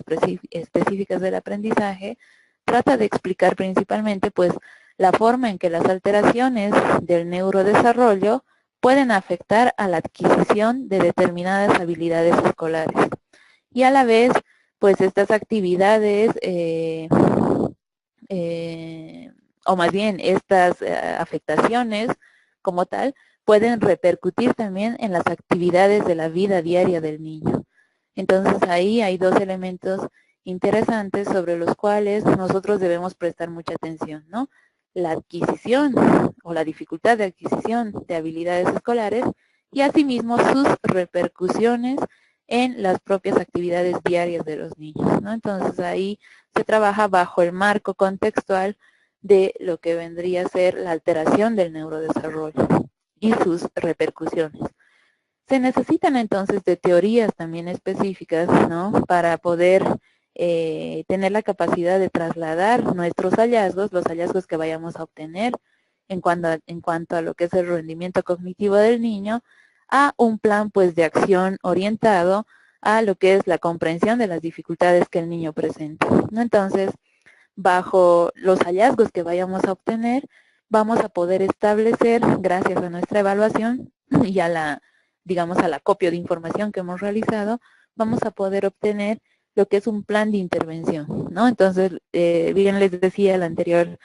específicas del aprendizaje trata de explicar principalmente pues la forma en que las alteraciones del neurodesarrollo pueden afectar a la adquisición de determinadas habilidades escolares. Y a la vez, pues estas actividades, o más bien estas afectaciones como tal, pueden repercutir también en las actividades de la vida diaria del niño. Entonces ahí hay dos elementos interesantes sobre los cuales nosotros debemos prestar mucha atención, ¿no? La adquisición o la dificultad de adquisición de habilidades escolares y asimismo sus repercusiones en las propias actividades diarias de los niños, ¿no? Entonces ahí se trabaja bajo el marco contextual de lo que vendría a ser la alteración del neurodesarrollo y sus repercusiones. Se necesitan entonces de teorías también específicas, ¿no? Para poder tener la capacidad de trasladar nuestros hallazgos, los hallazgos que vayamos a obtener en cuanto a lo que es el rendimiento cognitivo del niño, a un plan pues de acción orientado a lo que es la comprensión de las dificultades que el niño presenta, ¿no? Entonces, bajo los hallazgos que vayamos a obtener, vamos a poder establecer, gracias a nuestra evaluación y a la, digamos, al acopio de información que hemos realizado, vamos a poder obtener lo que es un plan de intervención, ¿no? Entonces, bien les decía en la anterior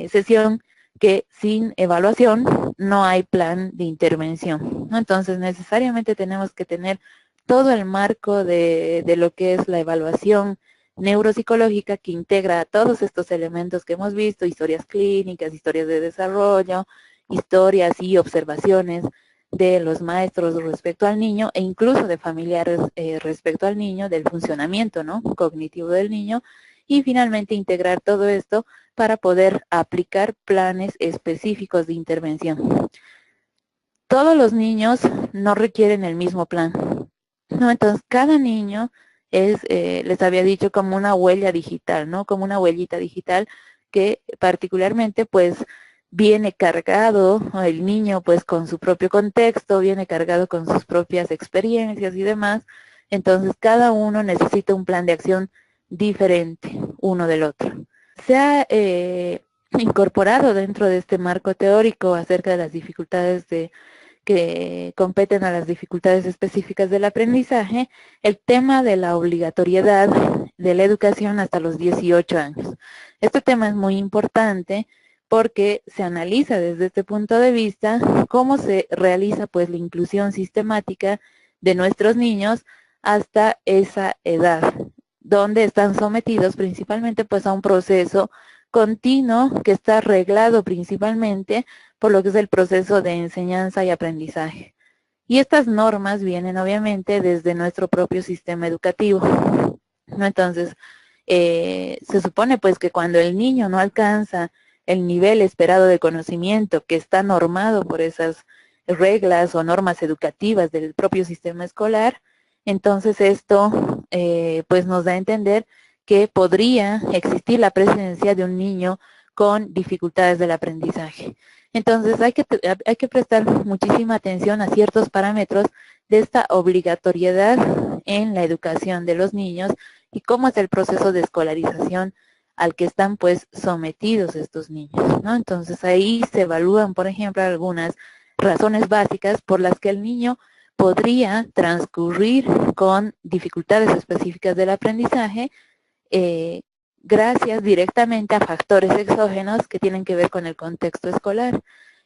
sesión que sin evaluación no hay plan de intervención, ¿no? Entonces, necesariamente tenemos que tener todo el marco de lo que es la evaluación neuropsicológica que integra todos estos elementos que hemos visto, historias clínicas, historias de desarrollo, historias y observaciones de los maestros respecto al niño e incluso de familiares respecto al niño, del funcionamiento, ¿no?, cognitivo del niño, y finalmente integrar todo esto para poder aplicar planes específicos de intervención. Todos los niños no requieren el mismo plan, ¿no? Entonces, cada niño es, les había dicho, como una huella digital, ¿no? Como una huellita digital que particularmente, pues, viene cargado, el niño, pues, con su propio contexto, viene cargado con sus propias experiencias y demás. Entonces, cada uno necesita un plan de acción diferente uno del otro. Se ha incorporado dentro de este marco teórico acerca de las dificultades que competen a las dificultades específicas del aprendizaje, el tema de la obligatoriedad de la educación hasta los 18 años. Este tema es muy importante porque se analiza desde este punto de vista cómo se realiza pues la inclusión sistemática de nuestros niños hasta esa edad, donde están sometidos principalmente pues a un proceso continuo que está reglado principalmente por lo que es el proceso de enseñanza y aprendizaje. Y estas normas vienen obviamente desde nuestro propio sistema educativo, ¿no? Entonces, se supone pues que cuando el niño no alcanza el nivel esperado de conocimiento que está normado por esas reglas o normas educativas del propio sistema escolar, entonces esto pues nos da a entender que podría existir la presencia de un niño con dificultades del aprendizaje. Entonces hay que prestar muchísima atención a ciertos parámetros de esta obligatoriedad en la educación de los niños y cómo es el proceso de escolarización al que están pues sometidos estos niños, ¿no? Entonces ahí se evalúan, por ejemplo, algunas razones básicas por las que el niño podría transcurrir con dificultades específicas del aprendizaje, gracias directamente a factores exógenos que tienen que ver con el contexto escolar.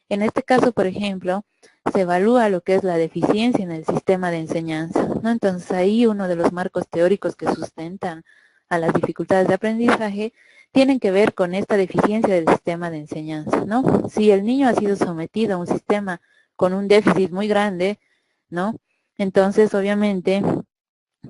En este caso, por ejemplo, se evalúa lo que es la deficiencia en el sistema de enseñanza, ¿no? Entonces ahí uno de los marcos teóricos que sustentan a las dificultades de aprendizaje tienen que ver con esta deficiencia del sistema de enseñanza, ¿no? Si el niño ha sido sometido a un sistema con un déficit muy grande, ¿no? Entonces, obviamente,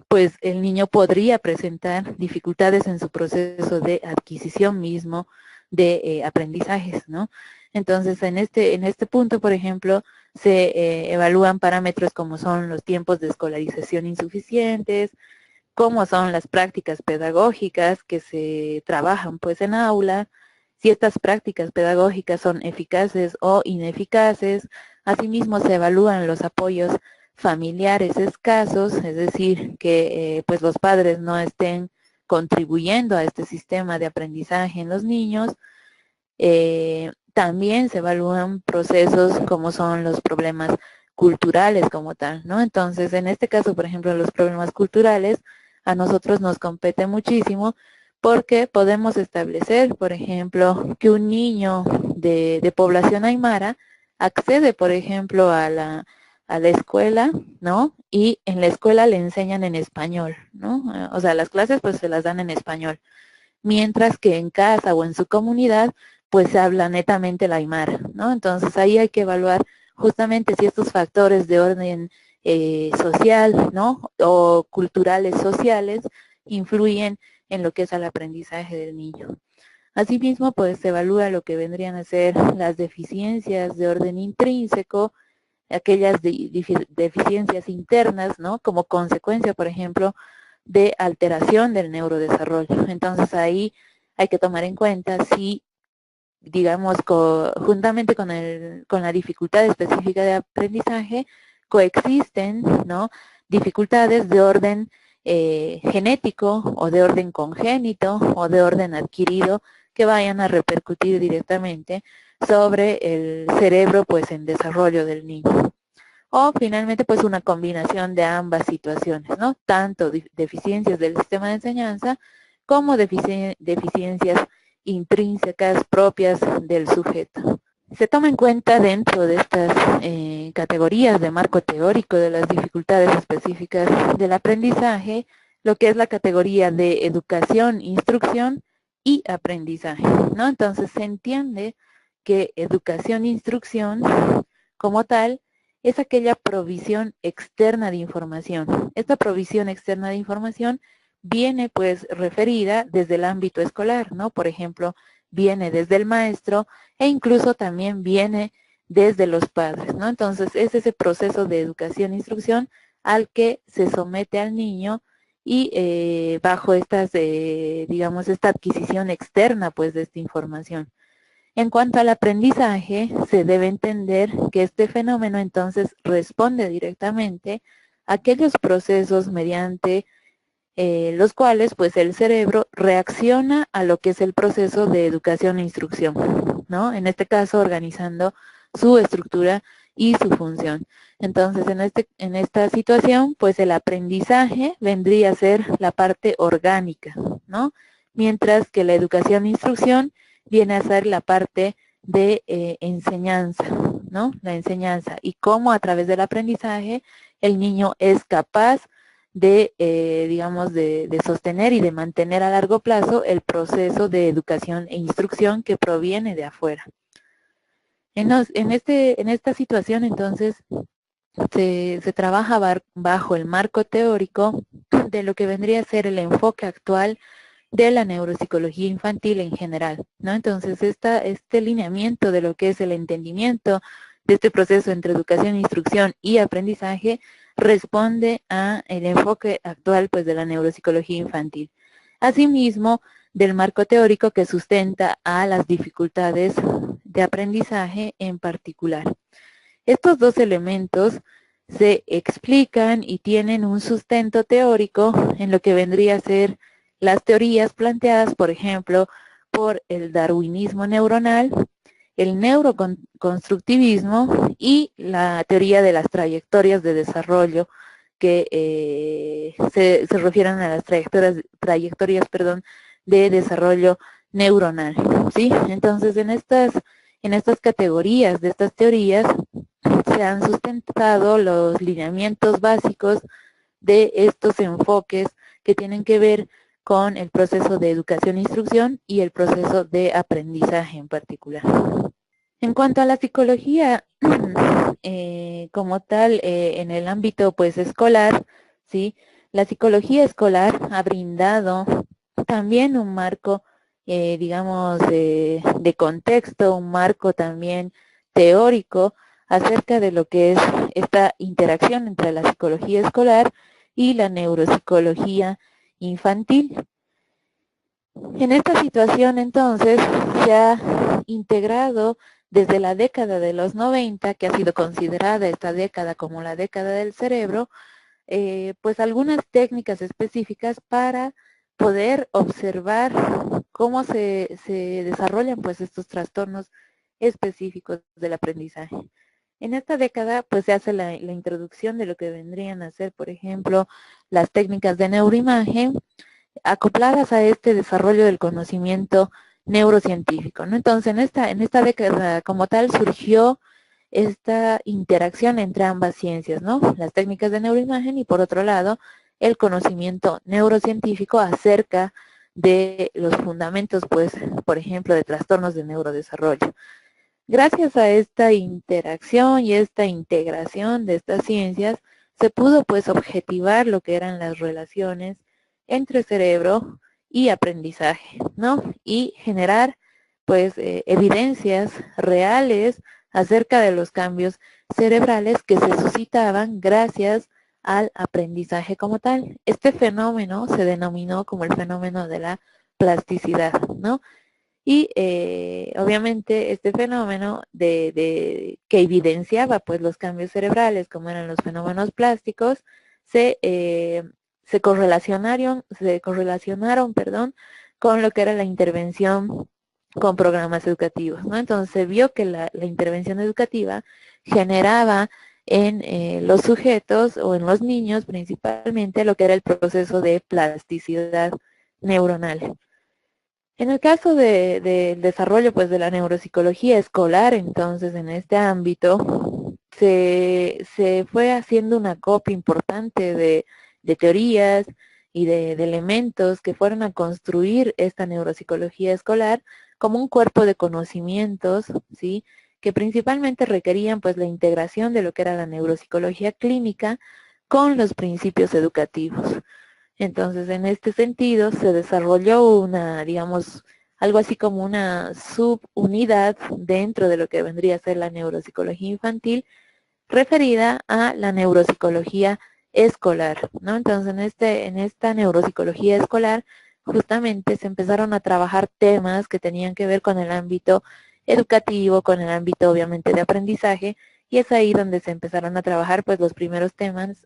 pues el niño podría presentar dificultades en su proceso de adquisición mismo de aprendizajes, ¿no? Entonces, en este punto, por ejemplo, se evalúan parámetros como son los tiempos de escolarización insuficientes, cómo son las prácticas pedagógicas que se trabajan pues en aula, si estas prácticas pedagógicas son eficaces o ineficaces. Asimismo, se evalúan los apoyos familiares escasos, es decir, que pues los padres no estén contribuyendo a este sistema de aprendizaje en los niños. También se evalúan procesos como son los problemas culturales como tal, ¿no? Entonces, en este caso, por ejemplo, los problemas culturales a nosotros nos compete muchísimo porque podemos establecer, por ejemplo, que un niño de población aymara accede, por ejemplo, a la escuela, ¿no? Y en la escuela le enseñan en español, ¿no? O sea, las clases pues se las dan en español, mientras que en casa o en su comunidad pues se habla netamente el aymara, ¿no? Entonces ahí hay que evaluar justamente si estos factores de orden social, ¿no? O culturales sociales influyen en lo que es el aprendizaje del niño. Asimismo, pues se evalúa lo que vendrían a ser las deficiencias de orden intrínseco, aquellas deficiencias internas, ¿no? Como consecuencia, por ejemplo, de alteración del neurodesarrollo. Entonces ahí hay que tomar en cuenta si, digamos, juntamente con la dificultad específica de aprendizaje, coexisten, ¿no? Dificultades de orden genético o de orden congénito o de orden adquirido que vayan a repercutir directamente sobre el cerebro, pues, en desarrollo del niño. O finalmente, pues, una combinación de ambas situaciones, ¿no? Tanto deficiencias del sistema de enseñanza como deficiencias intrínsecas propias del sujeto. Se toma en cuenta dentro de estas categorías de marco teórico de las dificultades específicas del aprendizaje, lo que es la categoría de educación, instrucción y aprendizaje, ¿no? Entonces se entiende que educación, instrucción como tal es aquella provisión externa de información. Esta provisión externa de información viene pues referida desde el ámbito escolar, ¿no? Por ejemplo, viene desde el maestro e incluso también viene desde los padres, ¿no? Entonces es ese proceso de educación e instrucción al que se somete al niño y bajo estas, digamos, esta adquisición externa pues de esta información. En cuanto al aprendizaje, se debe entender que este fenómeno entonces responde directamente a aquellos procesos mediante los cuales pues el cerebro reacciona a lo que es el proceso de educación e instrucción, ¿no? En este caso organizando su estructura y su función. Entonces en esta situación pues el aprendizaje vendría a ser la parte orgánica, ¿no? Mientras que la educación e instrucción viene a ser la parte de enseñanza, ¿no? La enseñanza y cómo a través del aprendizaje el niño es capaz de, digamos, de sostener y de mantener a largo plazo el proceso de educación e instrucción que proviene de afuera. En esta situación, entonces, se trabaja bajo el marco teórico de lo que vendría a ser el enfoque actual de la neuropsicología infantil en general, ¿no? Entonces, este lineamiento de lo que es el entendimiento de este proceso entre educación, instrucción y aprendizaje responde a el enfoque actual pues de la neuropsicología infantil. Asimismo, del marco teórico que sustenta a las dificultades de aprendizaje en particular. Estos dos elementos se explican y tienen un sustento teórico en lo que vendría a ser las teorías planteadas, por ejemplo, por el darwinismo neuronal, el neuroconstructivismo y la teoría de las trayectorias de desarrollo que se refieren a las trayectorias de desarrollo neuronal, ¿sí? Entonces, en estas categorías de estas teorías se han sustentado los lineamientos básicos de estos enfoques que tienen que ver con el proceso de educación e instrucción y el proceso de aprendizaje en particular. En cuanto a la psicología como tal, en el ámbito pues escolar, ¿sí? La psicología escolar ha brindado también un marco, digamos, de contexto, un marco también teórico acerca de lo que es esta interacción entre la psicología escolar y la neuropsicología infantil. En esta situación, entonces, se ha integrado desde la década de los 90, que ha sido considerada esta década como la década del cerebro, pues algunas técnicas específicas para poder observar cómo se desarrollan pues estos trastornos específicos del aprendizaje. En esta década pues se hace la introducción de lo que vendrían a ser, por ejemplo, las técnicas de neuroimagen, acopladas a este desarrollo del conocimiento neurocientífico, ¿no? Entonces, en esta década como tal surgió esta interacción entre ambas ciencias, ¿no? Las técnicas de neuroimagen y, por otro lado, el conocimiento neurocientífico acerca de los fundamentos, pues, por ejemplo, de trastornos de neurodesarrollo. Gracias a esta interacción y esta integración de estas ciencias, se pudo, pues, objetivar lo que eran las relaciones entre cerebro y aprendizaje, ¿no? Y generar pues evidencias reales acerca de los cambios cerebrales que se suscitaban gracias al aprendizaje como tal. Este fenómeno se denominó como el fenómeno de la plasticidad, ¿no? Y obviamente este fenómeno que evidenciaba pues los cambios cerebrales, como eran los fenómenos plásticos, se correlacionaron, perdón, con lo que era la intervención con programas educativos, ¿no? Entonces se vio que la intervención educativa generaba en los sujetos o en los niños principalmente lo que era el proceso de plasticidad neuronal. En el caso del desarrollo pues de la neuropsicología escolar, entonces en este ámbito se fue haciendo una copia importante de teorías y de elementos que fueron a construir esta neuropsicología escolar como un cuerpo de conocimientos, ¿sí? Que principalmente requerían pues la integración de lo que era la neuropsicología clínica con los principios educativos. Entonces, en este sentido, se desarrolló una, digamos, algo así como una subunidad dentro de lo que vendría a ser la neuropsicología infantil, referida a la neuropsicología escolar, ¿no? Entonces, en esta neuropsicología escolar, justamente se empezaron a trabajar temas que tenían que ver con el ámbito educativo, con el ámbito, obviamente, de aprendizaje, y es ahí donde se empezaron a trabajar, pues, los primeros temas,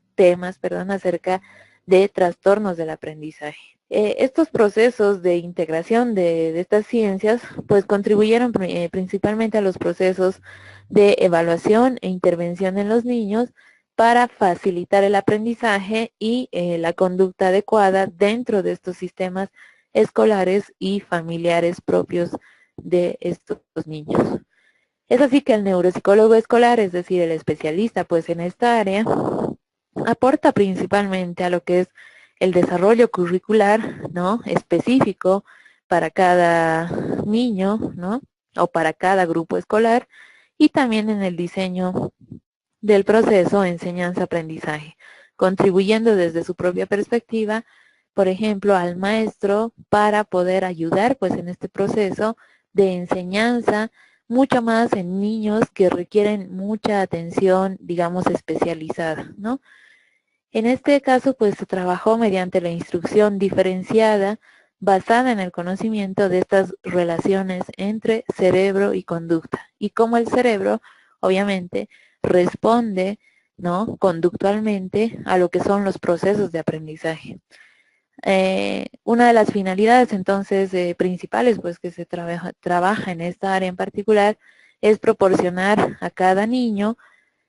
acerca de trastornos del aprendizaje. Estos procesos de integración de estas ciencias pues contribuyeron principalmente a los procesos de evaluación e intervención en los niños para facilitar el aprendizaje y la conducta adecuada dentro de estos sistemas escolares y familiares propios de estos niños. Es así que el neuropsicólogo escolar, es decir, el especialista pues en esta área, aporta principalmente a lo que es el desarrollo curricular, ¿no? Específico para cada niño, ¿no? O para cada grupo escolar, y también en el diseño del proceso enseñanza-aprendizaje, contribuyendo desde su propia perspectiva, por ejemplo, al maestro para poder ayudar pues en este proceso de enseñanza, mucho más en niños que requieren mucha atención, digamos, especializada, ¿no? En este caso, pues se trabajó mediante la instrucción diferenciada basada en el conocimiento de estas relaciones entre cerebro y conducta y cómo el cerebro, obviamente, responde, ¿no? Conductualmente a lo que son los procesos de aprendizaje. Una de las finalidades entonces principales pues que se trabaja en esta área en particular es proporcionar a cada niño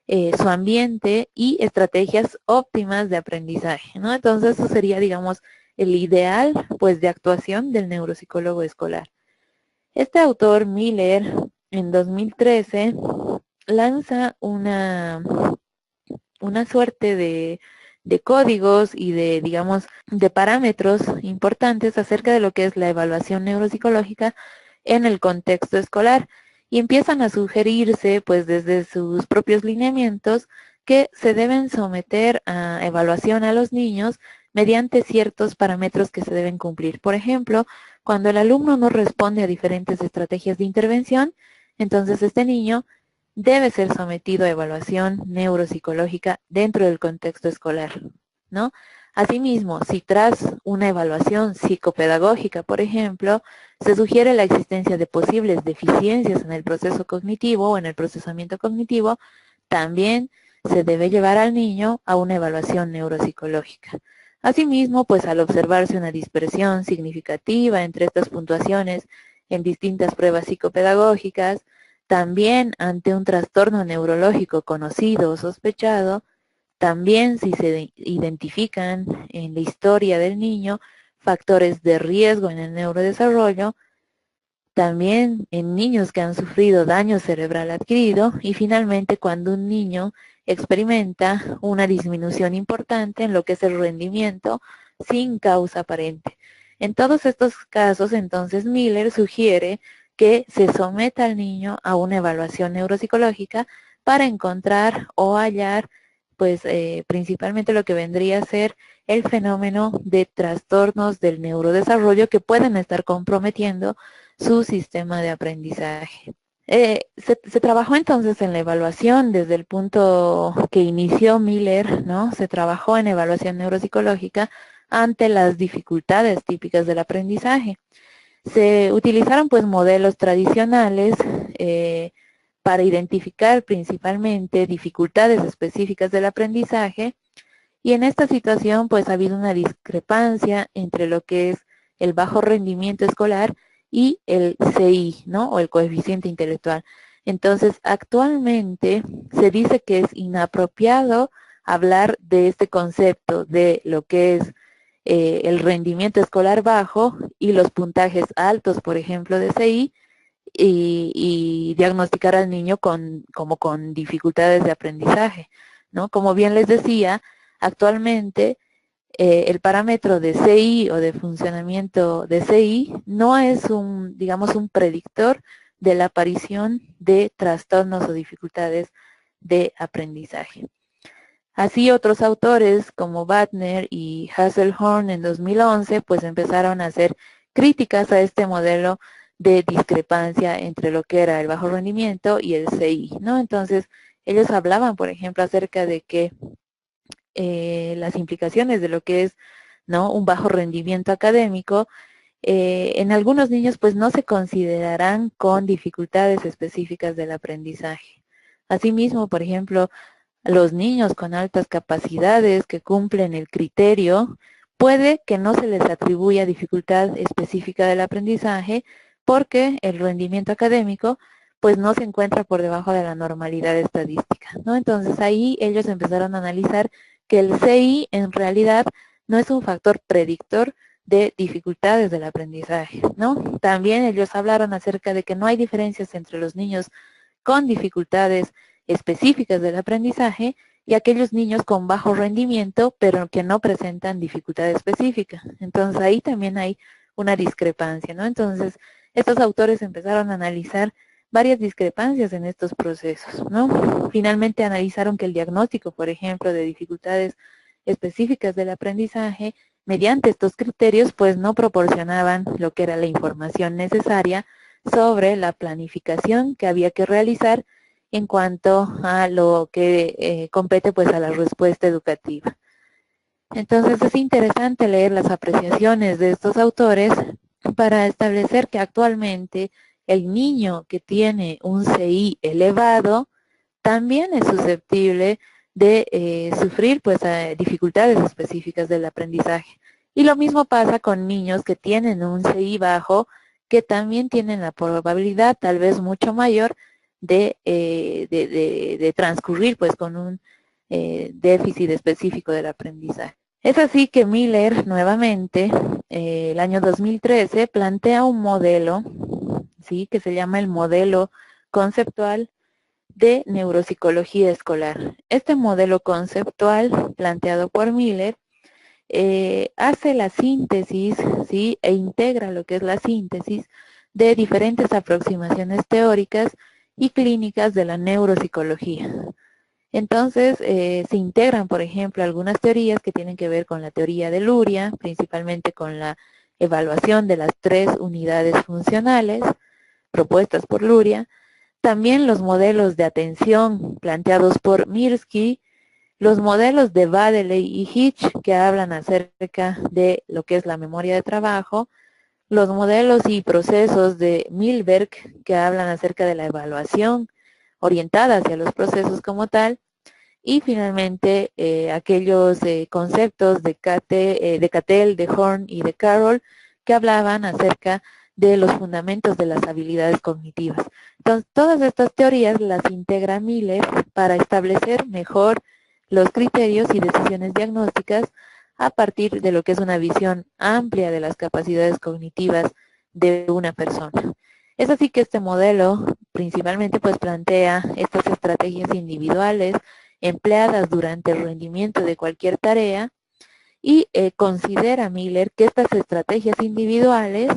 su ambiente y estrategias óptimas de aprendizaje, ¿no? Entonces eso sería, digamos, el ideal, pues, de actuación del neuropsicólogo escolar. Este autor, Miller, en 2013, lanza una suerte de códigos y de, digamos, de parámetros importantes acerca de lo que es la evaluación neuropsicológica en el contexto escolar y empiezan a sugerirse, pues desde sus propios lineamientos, que se deben someter a evaluación a los niños mediante ciertos parámetros que se deben cumplir. Por ejemplo, cuando el alumno no responde a diferentes estrategias de intervención, entonces este niño debe ser sometido a evaluación neuropsicológica dentro del contexto escolar, ¿no? Asimismo, si tras una evaluación psicopedagógica, por ejemplo, se sugiere la existencia de posibles deficiencias en el proceso cognitivo o en el procesamiento cognitivo, también se debe llevar al niño a una evaluación neuropsicológica. Asimismo, pues al observarse una dispersión significativa entre estas puntuaciones en distintas pruebas psicopedagógicas, también ante un trastorno neurológico conocido o sospechado, también si se identifican en la historia del niño factores de riesgo en el neurodesarrollo, también en niños que han sufrido daño cerebral adquirido y finalmente cuando un niño experimenta una disminución importante en lo que es el rendimiento sin causa aparente. En todos estos casos, entonces, Miller sugiere que se someta al niño a una evaluación neuropsicológica para encontrar o hallar, pues, principalmente lo que vendría a ser el fenómeno de trastornos del neurodesarrollo que pueden estar comprometiendo su sistema de aprendizaje. Se trabajó entonces en la evaluación desde el punto que inició Miller, ¿no? Se trabajó en evaluación neuropsicológica ante las dificultades típicas del aprendizaje. Se utilizaron pues modelos tradicionales para identificar principalmente dificultades específicas del aprendizaje, y en esta situación pues ha habido una discrepancia entre lo que es el bajo rendimiento escolar y el CI, ¿no? O el coeficiente intelectual. Entonces, actualmente se dice que es inapropiado hablar de este concepto de lo que es el rendimiento escolar bajo y los puntajes altos, por ejemplo, de CI, y diagnosticar al niño como con dificultades de aprendizaje, ¿no? Como bien les decía, actualmente el parámetro de CI o de funcionamiento de CI no es digamos, un predictor de la aparición de trastornos o dificultades de aprendizaje. Así otros autores como Batner y Hasselhorn en 2011 pues empezaron a hacer críticas a este modelo de discrepancia entre lo que era el bajo rendimiento y el CI, ¿no? Entonces ellos hablaban, por ejemplo, acerca de que las implicaciones de lo que es, ¿no?, un bajo rendimiento académico, en algunos niños pues no se considerarán con dificultades específicas del aprendizaje. Asimismo, por ejemplo, los niños con altas capacidades que cumplen el criterio, puede que no se les atribuya dificultad específica del aprendizaje porque el rendimiento académico pues no se encuentra por debajo de la normalidad estadística, ¿no? Entonces ahí ellos empezaron a analizar que el CI en realidad no es un factor predictor de dificultades del aprendizaje, ¿no? También ellos hablaron acerca de que no hay diferencias entre los niños con dificultades específicas del aprendizaje y aquellos niños con bajo rendimiento, pero que no presentan dificultad específica. Entonces ahí también hay una discrepancia, ¿no? Entonces estos autores empezaron a analizar varias discrepancias en estos procesos, ¿no? Finalmente analizaron que el diagnóstico, por ejemplo, de dificultades específicas del aprendizaje, mediante estos criterios, pues no proporcionaban lo que era la información necesaria sobre la planificación que había que realizar en cuanto a lo que compete pues a la respuesta educativa. Entonces es interesante leer las apreciaciones de estos autores para establecer que actualmente el niño que tiene un CI elevado también es susceptible de sufrir pues dificultades específicas del aprendizaje. Y lo mismo pasa con niños que tienen un CI bajo, que también tienen la probabilidad tal vez mucho mayor de transcurrir pues con un déficit específico del aprendizaje. Es así que Miller nuevamente, el año 2013, plantea un modelo, ¿sí?, que se llama el modelo conceptual de neuropsicología escolar. Este modelo conceptual planteado por Miller hace la síntesis, ¿sí?, e integra lo que es la síntesis de diferentes aproximaciones teóricas y clínicas de la neuropsicología. Entonces, se integran, por ejemplo, algunas teorías que tienen que ver con la teoría de Luria, principalmente con la evaluación de las 3 unidades funcionales propuestas por Luria, también los modelos de atención planteados por Mirsky, los modelos de Baddeley y Hitch que hablan acerca de lo que es la memoria de trabajo, los modelos y procesos de Milberg que hablan acerca de la evaluación orientada hacia los procesos como tal, y finalmente aquellos conceptos de Cattell, de Horn y de Carroll que hablaban acerca de los fundamentos de las habilidades cognitivas. Entonces, todas estas teorías las integra Miller para establecer mejor los criterios y decisiones diagnósticas a partir de lo que es una visión amplia de las capacidades cognitivas de una persona. Es así que este modelo principalmente pues plantea estas estrategias individuales empleadas durante el rendimiento de cualquier tarea y considera Miller que estas estrategias individuales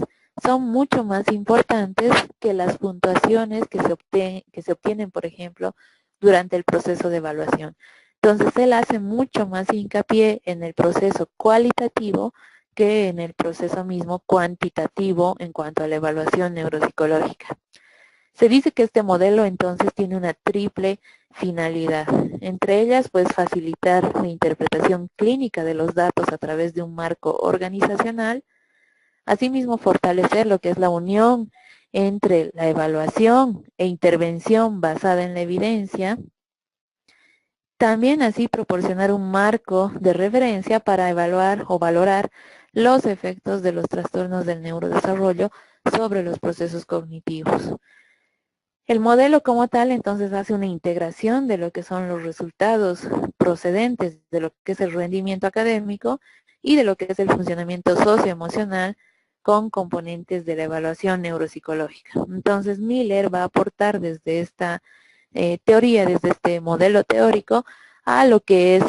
son mucho más importantes que las puntuaciones que se obtienen, por ejemplo, durante el proceso de evaluación. Entonces, él hace mucho más hincapié en el proceso cualitativo que en el proceso mismo cuantitativo en cuanto a la evaluación neuropsicológica. Se dice que este modelo entonces tiene una triple finalidad, entre ellas pues facilitar la interpretación clínica de los datos a través de un marco organizacional, asimismo fortalecer lo que es la unión entre la evaluación e intervención basada en la evidencia, también así proporcionar un marco de referencia para evaluar o valorar los efectos de los trastornos del neurodesarrollo sobre los procesos cognitivos. El modelo como tal entonces hace una integración de lo que son los resultados procedentes de lo que es el rendimiento académico y de lo que es el funcionamiento socioemocional con componentes de la evaluación neuropsicológica. Entonces Miller va a aportar desde esta teoría, desde este modelo teórico, a lo que es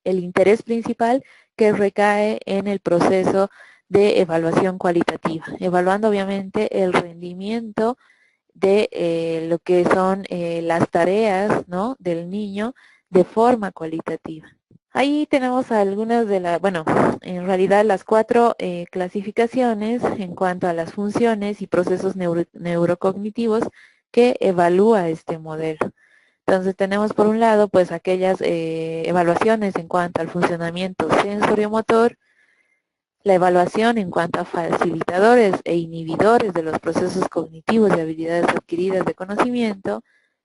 el interés principal que recae en el proceso de evaluación cualitativa, evaluando obviamente el rendimiento de lo que son las tareas, ¿no?, del niño de forma cualitativa. Ahí tenemos algunas de las, bueno, en realidad las 4 clasificaciones en cuanto a las funciones y procesos neurocognitivos que evalúa este modelo. Entonces tenemos por un lado pues aquellas evaluaciones en cuanto al funcionamiento sensoriomotor, la evaluación en cuanto a facilitadores e inhibidores de los procesos cognitivos y habilidades adquiridas de conocimiento,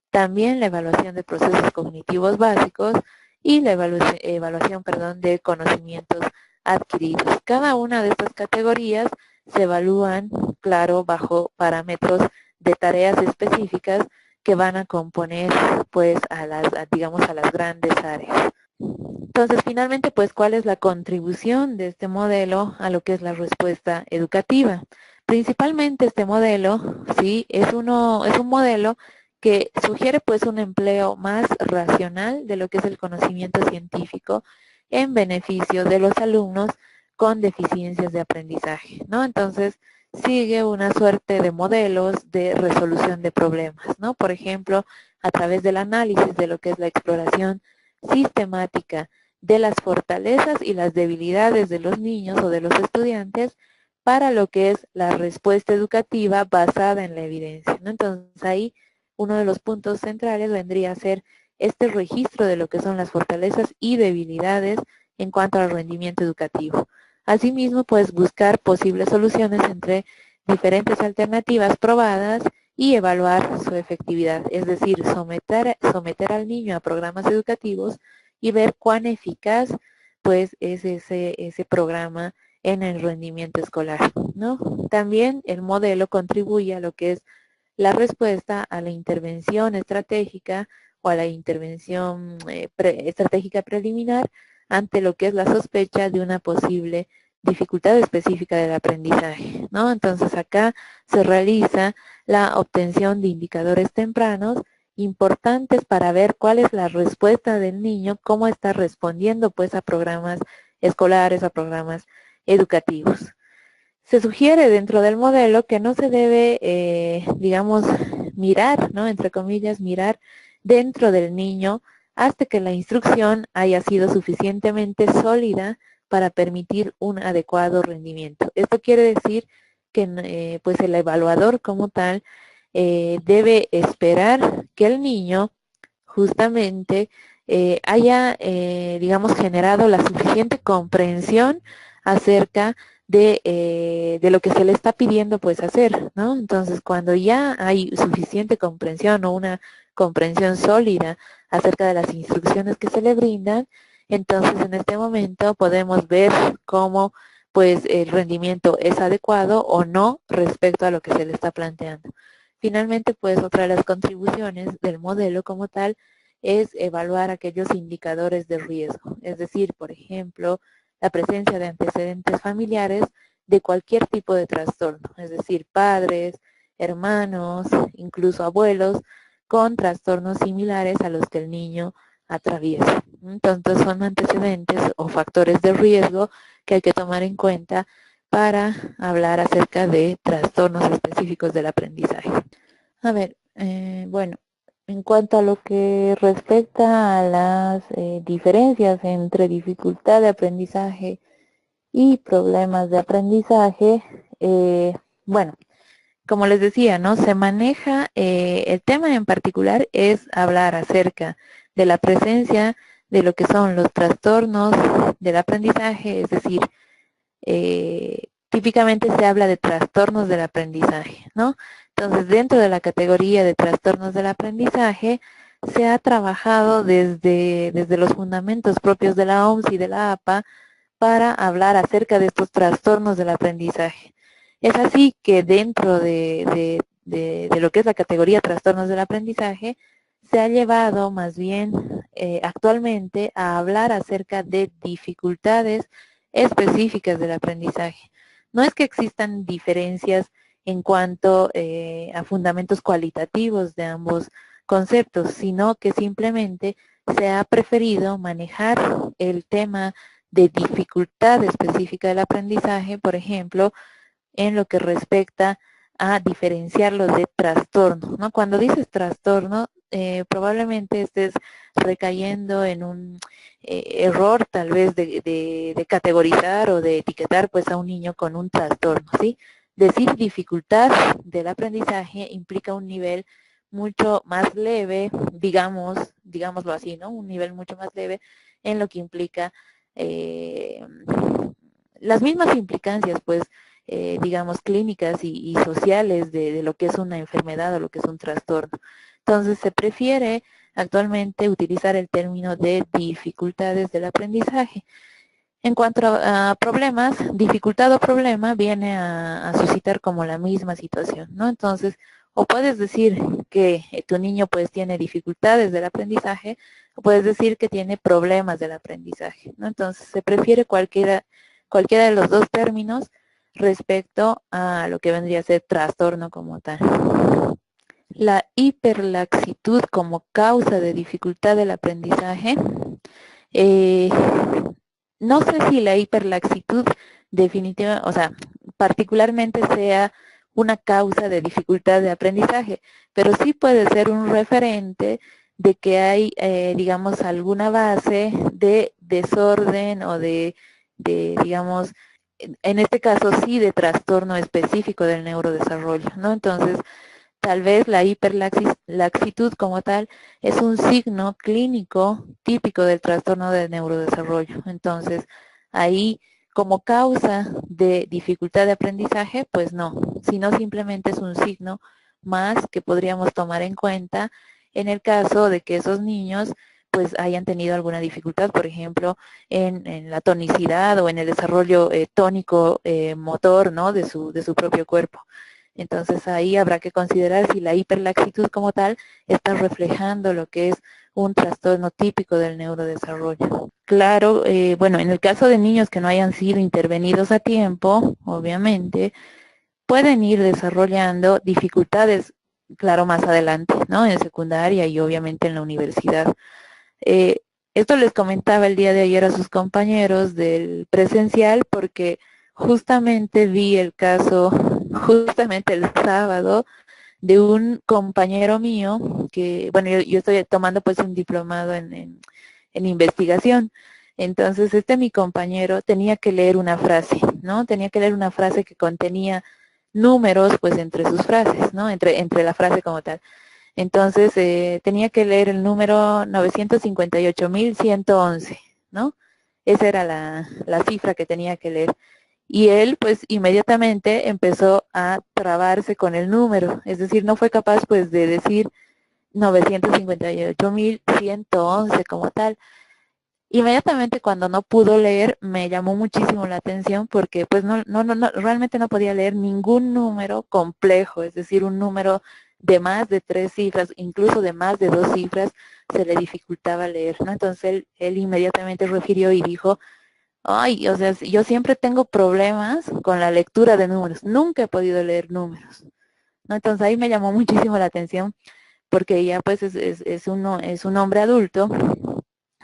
también la evaluación de procesos cognitivos básicos y la evaluación de conocimientos adquiridos. Cada una de estas categorías se evalúan, claro, bajo parámetros de tareas específicas que van a componer pues a las grandes áreas. Entonces, finalmente, pues, ¿cuál es la contribución de este modelo a lo que es la respuesta educativa? Principalmente este modelo, sí, es un modelo que sugiere pues un empleo más racional de lo que es el conocimiento científico en beneficio de los alumnos con deficiencias de aprendizaje, ¿no? Entonces, sigue una suerte de modelos de resolución de problemas, ¿no? Por ejemplo, a través del análisis de lo que es la exploración sistemática de las fortalezas y las debilidades de los niños o de los estudiantes para lo que es la respuesta educativa basada en la evidencia, ¿no? Entonces ahí uno de los puntos centrales vendría a ser este registro de lo que son las fortalezas y debilidades en cuanto al rendimiento educativo. Asimismo, pues buscar posibles soluciones entre diferentes alternativas probadas y evaluar su efectividad, es decir, someter al niño a programas educativos y ver cuán eficaz pues es ese programa en el rendimiento escolar, ¿no? También el modelo contribuye a lo que es la respuesta a la intervención estratégica o a la intervención estratégica preliminar ante lo que es la sospecha de una posible dificultad específica del aprendizaje, ¿no? Entonces acá se realiza la obtención de indicadores tempranos importantes para ver cuál es la respuesta del niño, cómo está respondiendo pues a programas escolares, a programas educativos. Se sugiere dentro del modelo que no se debe, mirar, ¿no?, entre comillas, mirar dentro del niño hasta que la instrucción haya sido suficientemente sólida para permitir un adecuado rendimiento. Esto quiere decir que pues el evaluador como tal debe esperar que el niño justamente haya, generado la suficiente comprensión acerca de lo que se le está pidiendo pues hacer, ¿no? Entonces, cuando ya hay suficiente comprensión o una comprensión sólida acerca de las instrucciones que se le brindan, entonces en este momento podemos ver cómo pues el rendimiento es adecuado o no respecto a lo que se le está planteando. Finalmente, pues otra de las contribuciones del modelo como tal es evaluar aquellos indicadores de riesgo, es decir, por ejemplo, la presencia de antecedentes familiares de cualquier tipo de trastorno, es decir, padres, hermanos, incluso abuelos, con trastornos similares a los que el niño atraviesa. Entonces son antecedentes o factores de riesgo que hay que tomar en cuenta para hablar acerca de trastornos específicos del aprendizaje. A ver, bueno, En cuanto a lo que respecta a las diferencias entre dificultad de aprendizaje y problemas de aprendizaje, bueno, como les decía, ¿no? Se maneja, el tema en particular es hablar acerca de la presencia de lo que son los trastornos del aprendizaje, es decir, típicamente se habla de trastornos del aprendizaje, ¿no? Entonces, dentro de la categoría de trastornos del aprendizaje, se ha trabajado desde los fundamentos propios de la OMS y de la APA para hablar acerca de estos trastornos del aprendizaje. Es así que dentro de lo que es la categoría trastornos del aprendizaje, se ha llevado más bien actualmente a hablar acerca de dificultades específicas del aprendizaje. No es que existan diferencias en cuanto a fundamentos cualitativos de ambos conceptos, sino que simplemente se ha preferido manejar el tema de dificultad específica del aprendizaje, por ejemplo, en lo que respecta a diferenciarlo de trastorno, ¿no? Cuando dices trastorno, probablemente estés recayendo en un error tal vez de categorizar o de etiquetar pues a un niño con un trastorno, ¿sí? Decir dificultad del aprendizaje implica un nivel mucho más leve, digámoslo así, ¿no? Un nivel mucho más leve en lo que implica eh, las mismas implicancias, pues, digamos, clínicas y sociales de lo que es una enfermedad o lo que es un trastorno. Entonces, se prefiere actualmente utilizar el término de dificultades del aprendizaje. En cuanto a problemas, dificultad o problema viene a suscitar como la misma situación, ¿no? Entonces, o puedes decir que tu niño pues tiene dificultades del aprendizaje, o puedes decir que tiene problemas del aprendizaje, ¿no? Entonces, se prefiere cualquiera de los dos términos respecto a lo que vendría a ser trastorno como tal. La hiperlaxitud como causa de dificultad del aprendizaje. Eh, no sé si la hiperlaxitud definitiva, o sea, particularmente sea una causa de dificultad de aprendizaje, pero sí puede ser un referente de que hay, digamos, alguna base de desorden o digamos, en este caso sí de trastorno específico del neurodesarrollo, ¿no? Entonces, tal vez la hiperlaxitud como tal es un signo clínico típico del trastorno del neurodesarrollo. Entonces, ahí como causa de dificultad de aprendizaje, pues no, sino simplemente es un signo más que podríamos tomar en cuenta en el caso de que esos niños pues hayan tenido alguna dificultad, por ejemplo, en la tonicidad o en el desarrollo tónico motor, ¿no? De su propio cuerpo. Entonces ahí habrá que considerar si la hiperlaxitud como tal está reflejando lo que es un trastorno típico del neurodesarrollo. Claro, bueno, en el caso de niños que no hayan sido intervenidos a tiempo, obviamente, pueden ir desarrollando dificultades, claro, más adelante, ¿no? En secundaria y obviamente en la universidad. Eh, Esto les comentaba el día de ayer a sus compañeros del presencial porque justamente vi el caso, justamente el sábado, de un compañero mío que, bueno, yo estoy tomando pues un diplomado en investigación. Entonces, mi compañero tenía que leer una frase, ¿no? Tenía que leer una frase que contenía números pues entre sus frases, ¿no? Entre la frase como tal. Entonces, tenía que leer el número 958.111, ¿no? Esa era la cifra que tenía que leer. Y él, pues, inmediatamente empezó a trabarse con el número. Es decir, no fue capaz, pues, de decir 958.111 como tal. Inmediatamente cuando no pudo leer, me llamó muchísimo la atención porque pues realmente no podía leer ningún número complejo, es decir, un número de más de 3 cifras, incluso de más de 2 cifras, se le dificultaba leer, ¿no? Entonces él inmediatamente refirió y dijo, ay, o sea, yo siempre tengo problemas con la lectura de números, nunca he podido leer números, ¿no? Entonces ahí me llamó muchísimo la atención porque ya pues es un hombre adulto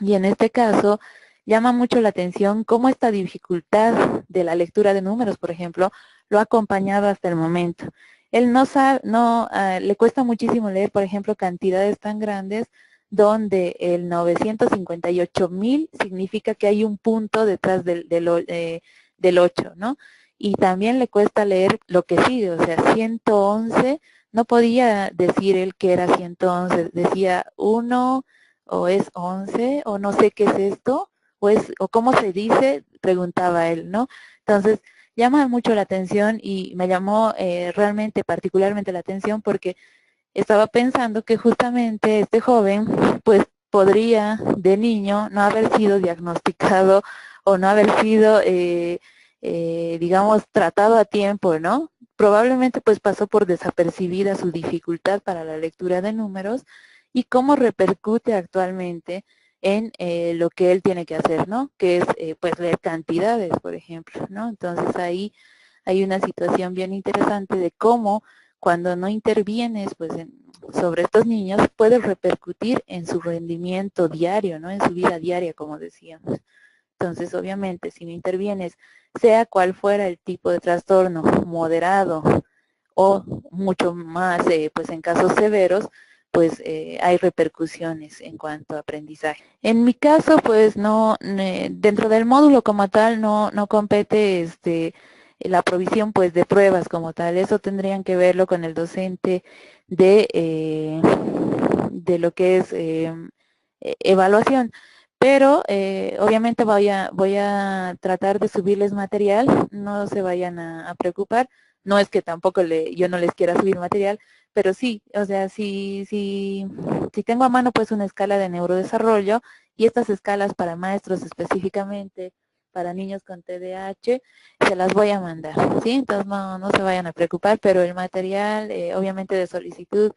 y en este caso, llama mucho la atención cómo esta dificultad de la lectura de números, por ejemplo, lo ha acompañado hasta el momento. Él no sabe, no, le cuesta muchísimo leer, por ejemplo, cantidades tan grandes donde el 958,000 significa que hay un punto detrás del 8, ¿no? Y también le cuesta leer lo que sigue, o sea, 111, no podía decir él que era 111, decía 1 o es 11 o no sé qué es esto, o cómo se dice, preguntaba él, ¿no? Entonces, llama mucho la atención y me llamó realmente particularmente la atención porque estaba pensando que justamente este joven pues podría de niño no haber sido diagnosticado o no haber sido digamos tratado a tiempo, ¿no? Probablemente pues pasó por desapercibida su dificultad para la lectura de números y cómo repercute actualmente en lo que él tiene que hacer, ¿no? Que es pues leer cantidades, por ejemplo, ¿no? Entonces ahí hay una situación bien interesante de cómo cuando no intervienes pues sobre estos niños puede repercutir en su rendimiento diario, ¿no? En su vida diaria, como decíamos. Entonces, obviamente, si no intervienes, sea cual fuera el tipo de trastorno, moderado o mucho más, pues en casos severos, pues hay repercusiones en cuanto a aprendizaje. En mi caso, pues no, dentro del módulo como tal no compete la provisión pues de pruebas como tal. Eso tendrían que verlo con el docente de lo que es evaluación. Pero obviamente voy a tratar de subirles material, no se vayan a preocupar. No es que tampoco yo no les quiera subir material, pero sí, o sea, si tengo a mano pues una escala de neurodesarrollo y estas escalas para maestros específicamente, para niños con TDAH, se las voy a mandar, ¿sí? Entonces no se vayan a preocupar, pero el material obviamente de solicitud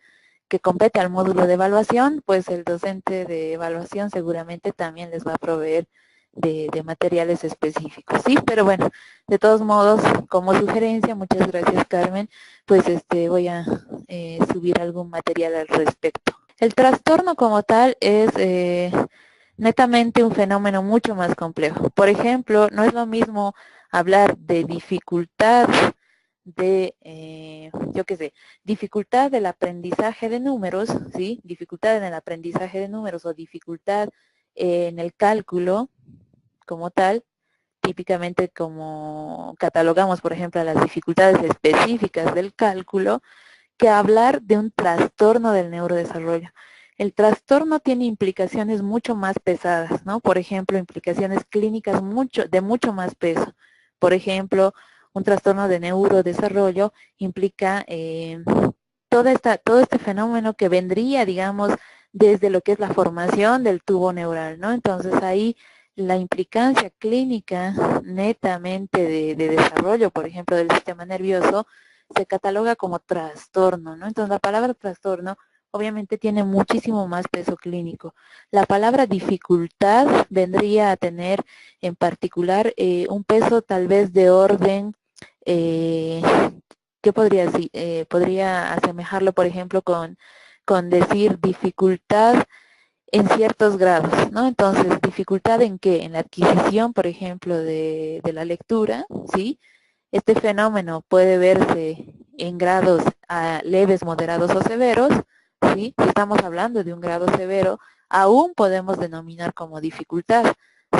que compete al módulo de evaluación, pues el docente de evaluación seguramente también les va a proveer de materiales específicos, ¿sí? Pero bueno, de todos modos, como sugerencia, muchas gracias Carmen, pues voy a subir algún material al respecto. El trastorno como tal es netamente un fenómeno mucho más complejo. Por ejemplo, no es lo mismo hablar de dificultad de, yo qué sé, dificultad del aprendizaje de números, ¿sí? Dificultad en el aprendizaje de números o dificultad en el cálculo como tal, típicamente como catalogamos, por ejemplo, las dificultades específicas del cálculo, que hablar de un trastorno del neurodesarrollo. El trastorno tiene implicaciones mucho más pesadas, ¿no? Por ejemplo, implicaciones clínicas de mucho más peso. Por ejemplo, un trastorno de neurodesarrollo implica todo este fenómeno que vendría, digamos, desde lo que es la formación del tubo neural, ¿no? Entonces ahí la implicancia clínica netamente de desarrollo, por ejemplo, del sistema nervioso, se cataloga como trastorno, ¿no? Entonces la palabra trastorno obviamente tiene muchísimo más peso clínico. La palabra dificultad vendría a tener en particular un peso tal vez de orden, eh, ¿qué podría decir? Podría asemejarlo, por ejemplo, con decir dificultad en ciertos grados, ¿no? Entonces, dificultad en qué? En la adquisición, por ejemplo, de la lectura, ¿sí? Este fenómeno puede verse en grados leves, moderados o severos, ¿sí? Si estamos hablando de un grado severo, aún podemos denominar como dificultad,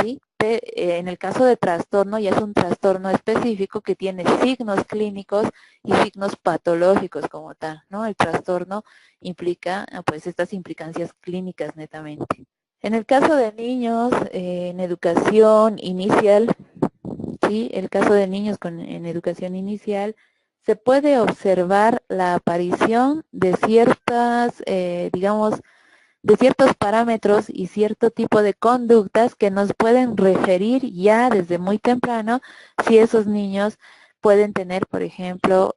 ¿sí? En el caso de trastorno, ya es un trastorno específico que tiene signos clínicos y signos patológicos como tal, ¿no? El trastorno implica, pues, estas implicancias clínicas netamente. En el caso de niños en educación inicial, ¿sí? El caso de niños en educación inicial, se puede observar la aparición de ciertas, digamos, de ciertos parámetros y cierto tipo de conductas que nos pueden referir ya desde muy temprano si esos niños pueden tener, por ejemplo,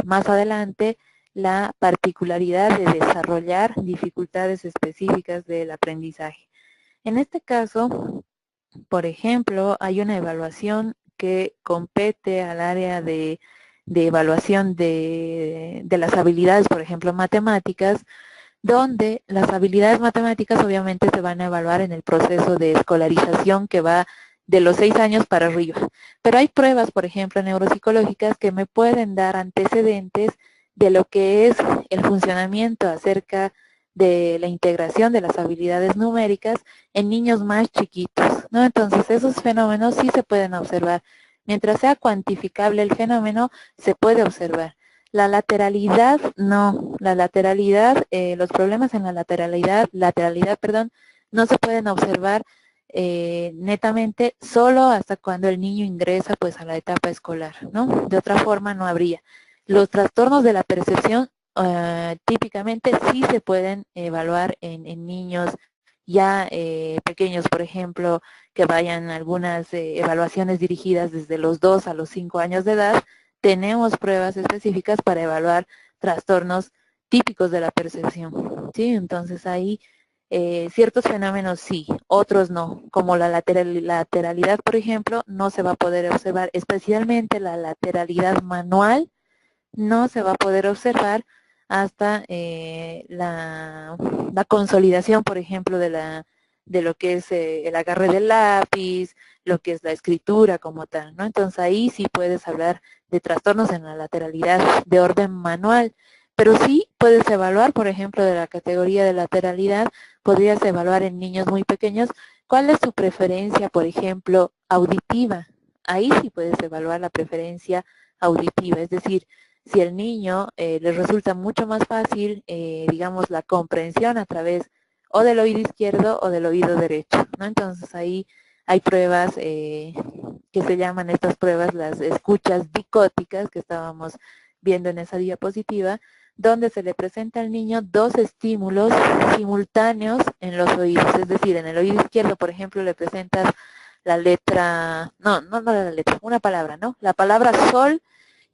más adelante la particularidad de desarrollar dificultades específicas del aprendizaje. En este caso, por ejemplo, hay una evaluación que compete al área de evaluación de las habilidades, por ejemplo, matemáticas, donde las habilidades matemáticas obviamente se van a evaluar en el proceso de escolarización que va de los 6 años para arriba. Pero hay pruebas, por ejemplo, neuropsicológicas que me pueden dar antecedentes de lo que es el funcionamiento acerca de la integración de las habilidades numéricas en niños más chiquitos, ¿no? Entonces, esos fenómenos sí se pueden observar. Mientras sea cuantificable el fenómeno, se puede observar. La lateralidad, no. La lateralidad, los problemas en la lateralidad, perdón, no se pueden observar netamente solo hasta cuando el niño ingresa pues a la etapa escolar, ¿no? De otra forma no habría. Los trastornos de la percepción típicamente sí se pueden evaluar en niños ya pequeños, por ejemplo, que vayan algunas evaluaciones dirigidas desde los 2 a los 5 años de edad. Tenemos pruebas específicas para evaluar trastornos típicos de la percepción, ¿sí? Entonces ahí ciertos fenómenos sí, otros no, como la lateralidad, por ejemplo, no se va a poder observar, especialmente la lateralidad manual, no se va a poder observar hasta la consolidación, por ejemplo, de lo que es el agarre del lápiz, lo que es la escritura como tal, ¿no? Entonces ahí sí puedes hablar de trastornos en la lateralidad de orden manual, pero sí puedes evaluar, por ejemplo, de la categoría de lateralidad, podrías evaluar en niños muy pequeños cuál es su preferencia, por ejemplo, auditiva. Ahí sí puedes evaluar la preferencia auditiva, es decir, si el niño le resulta mucho más fácil, digamos, la comprensión a través o del oído izquierdo o del oído derecho, ¿no? Entonces ahí hay pruebas que se llaman estas pruebas las escuchas dicóticas que estábamos viendo en esa diapositiva, donde se le presenta al niño dos estímulos simultáneos en los oídos, es decir, en el oído izquierdo, por ejemplo, le presentas la letra, no la letra, una palabra, ¿no? La palabra sol,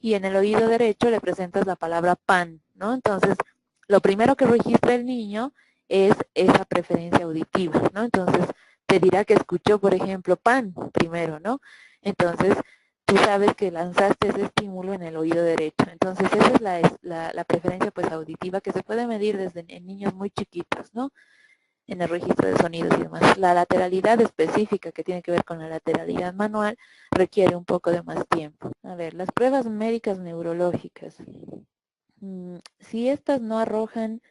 y en el oído derecho le presentas la palabra pan, ¿no? Entonces, lo primero que registra el niño es esa preferencia auditiva, ¿no? Entonces, te dirá que escuchó, por ejemplo, pan primero, ¿no? Entonces, tú sabes que lanzaste ese estímulo en el oído derecho. Entonces, esa es la preferencia pues auditiva que se puede medir desde en niños muy chiquitos, ¿no? En el registro de sonidos y demás. La lateralidad específica que tiene que ver con la lateralidad manual requiere un poco de más tiempo. A ver, las pruebas médicas neurológicas. Si estas no arrojan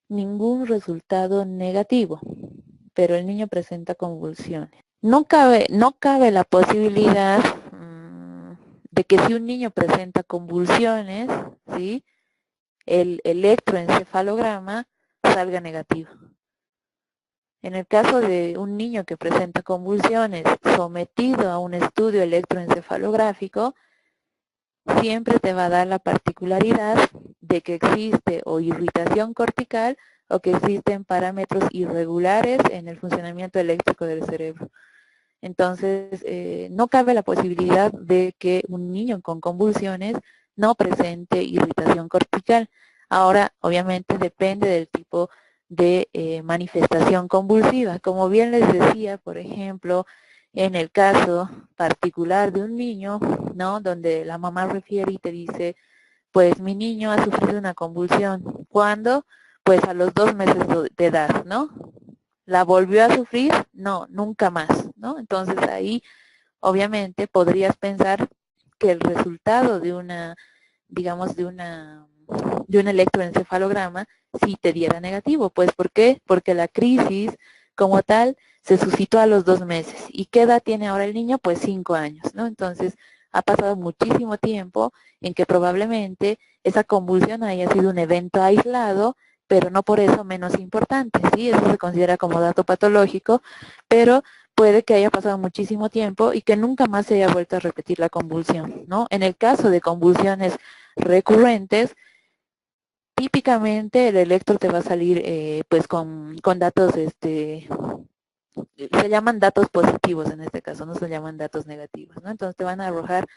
ningún resultado negativo, pero el niño presenta convulsiones. No cabe la posibilidad de que si un niño presenta convulsiones, ¿sí?, el electroencefalograma salga negativo. En el caso de un niño que presenta convulsiones sometido a un estudio electroencefalográfico, siempre te va a dar la particularidad de que existe o irritación cortical o que existen parámetros irregulares en el funcionamiento eléctrico del cerebro. Entonces, no cabe la posibilidad de que un niño con convulsiones no presente irritación cortical. Ahora, obviamente, depende del tipo de manifestación convulsiva. Como bien les decía, por ejemplo, en el caso particular de un niño, ¿no?, donde la mamá refiere y te dice, pues mi niño ha sufrido una convulsión. ¿Cuándo? Pues a los 2 meses de edad, ¿no? ¿La volvió a sufrir? No, nunca más, ¿no? Entonces ahí obviamente podrías pensar que el resultado de una, digamos, de un electroencefalograma sí te diera negativo. Pues ¿por qué? Porque la crisis como tal se suscitó a los 2 meses. ¿Y qué edad tiene ahora el niño? Pues 5 años, ¿no? Entonces ha pasado muchísimo tiempo en que probablemente esa convulsión haya sido un evento aislado, pero no por eso menos importante, ¿sí? Eso se considera como dato patológico, pero puede que haya pasado muchísimo tiempo y que nunca más se haya vuelto a repetir la convulsión, ¿no? En el caso de convulsiones recurrentes, típicamente el electro te va a salir pues con datos, se llaman datos positivos en este caso, no se llaman datos negativos, ¿no? Entonces te van a arrojar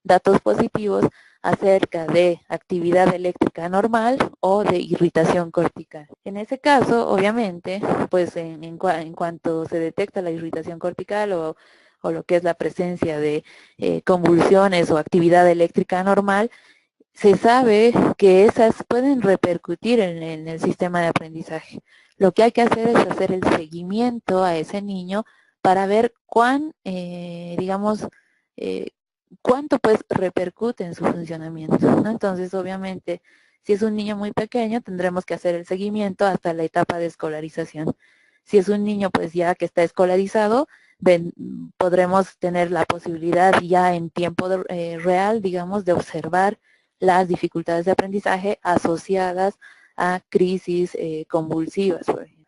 datos positivos acerca de actividad eléctrica normal o de irritación cortical. En ese caso, obviamente, pues en cuanto se detecta la irritación cortical o lo que es la presencia de convulsiones o actividad eléctrica normal, se sabe que esas pueden repercutir en el sistema de aprendizaje. Lo que hay que hacer es hacer el seguimiento a ese niño para ver cuán, digamos, cuánto pues repercute en su funcionamiento, ¿no? Entonces, obviamente, si es un niño muy pequeño, tendremos que hacer el seguimiento hasta la etapa de escolarización. Si es un niño pues ya que está escolarizado, podremos tener la posibilidad ya en tiempo real, digamos, de observar las dificultades de aprendizaje asociadas a crisis convulsivas, por ejemplo.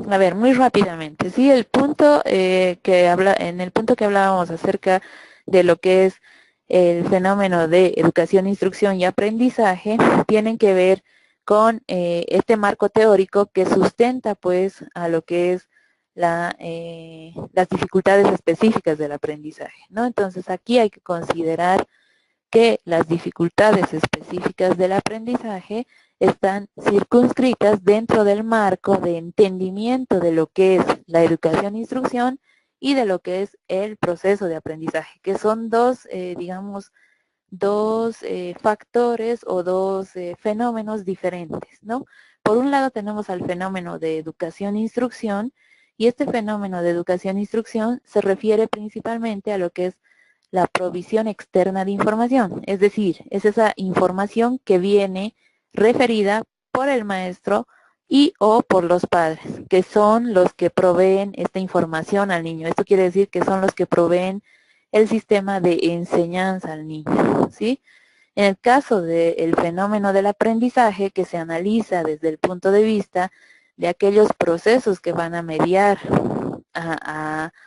A ver, muy rápidamente, sí, el punto en el punto que hablábamos acerca de lo que es el fenómeno de educación, instrucción y aprendizaje, tienen que ver con este marco teórico que sustenta pues a lo que es las dificultades específicas del aprendizaje, ¿no? Entonces aquí hay que considerar que las dificultades específicas del aprendizaje están circunscritas dentro del marco de entendimiento de lo que es la educación-instrucción y de lo que es el proceso de aprendizaje, que son dos, digamos, dos factores o dos fenómenos diferentes, ¿no? Por un lado tenemos al fenómeno de educación-instrucción y este fenómeno de educación-instrucción se refiere principalmente a lo que es la provisión externa de información, es decir, es esa información que viene referida por el maestro y o por los padres, que son los que proveen esta información al niño. Esto quiere decir que son los que proveen el sistema de enseñanza al niño, ¿sí? En el caso del fenómeno del aprendizaje, que se analiza desde el punto de vista de aquellos procesos que van a mediar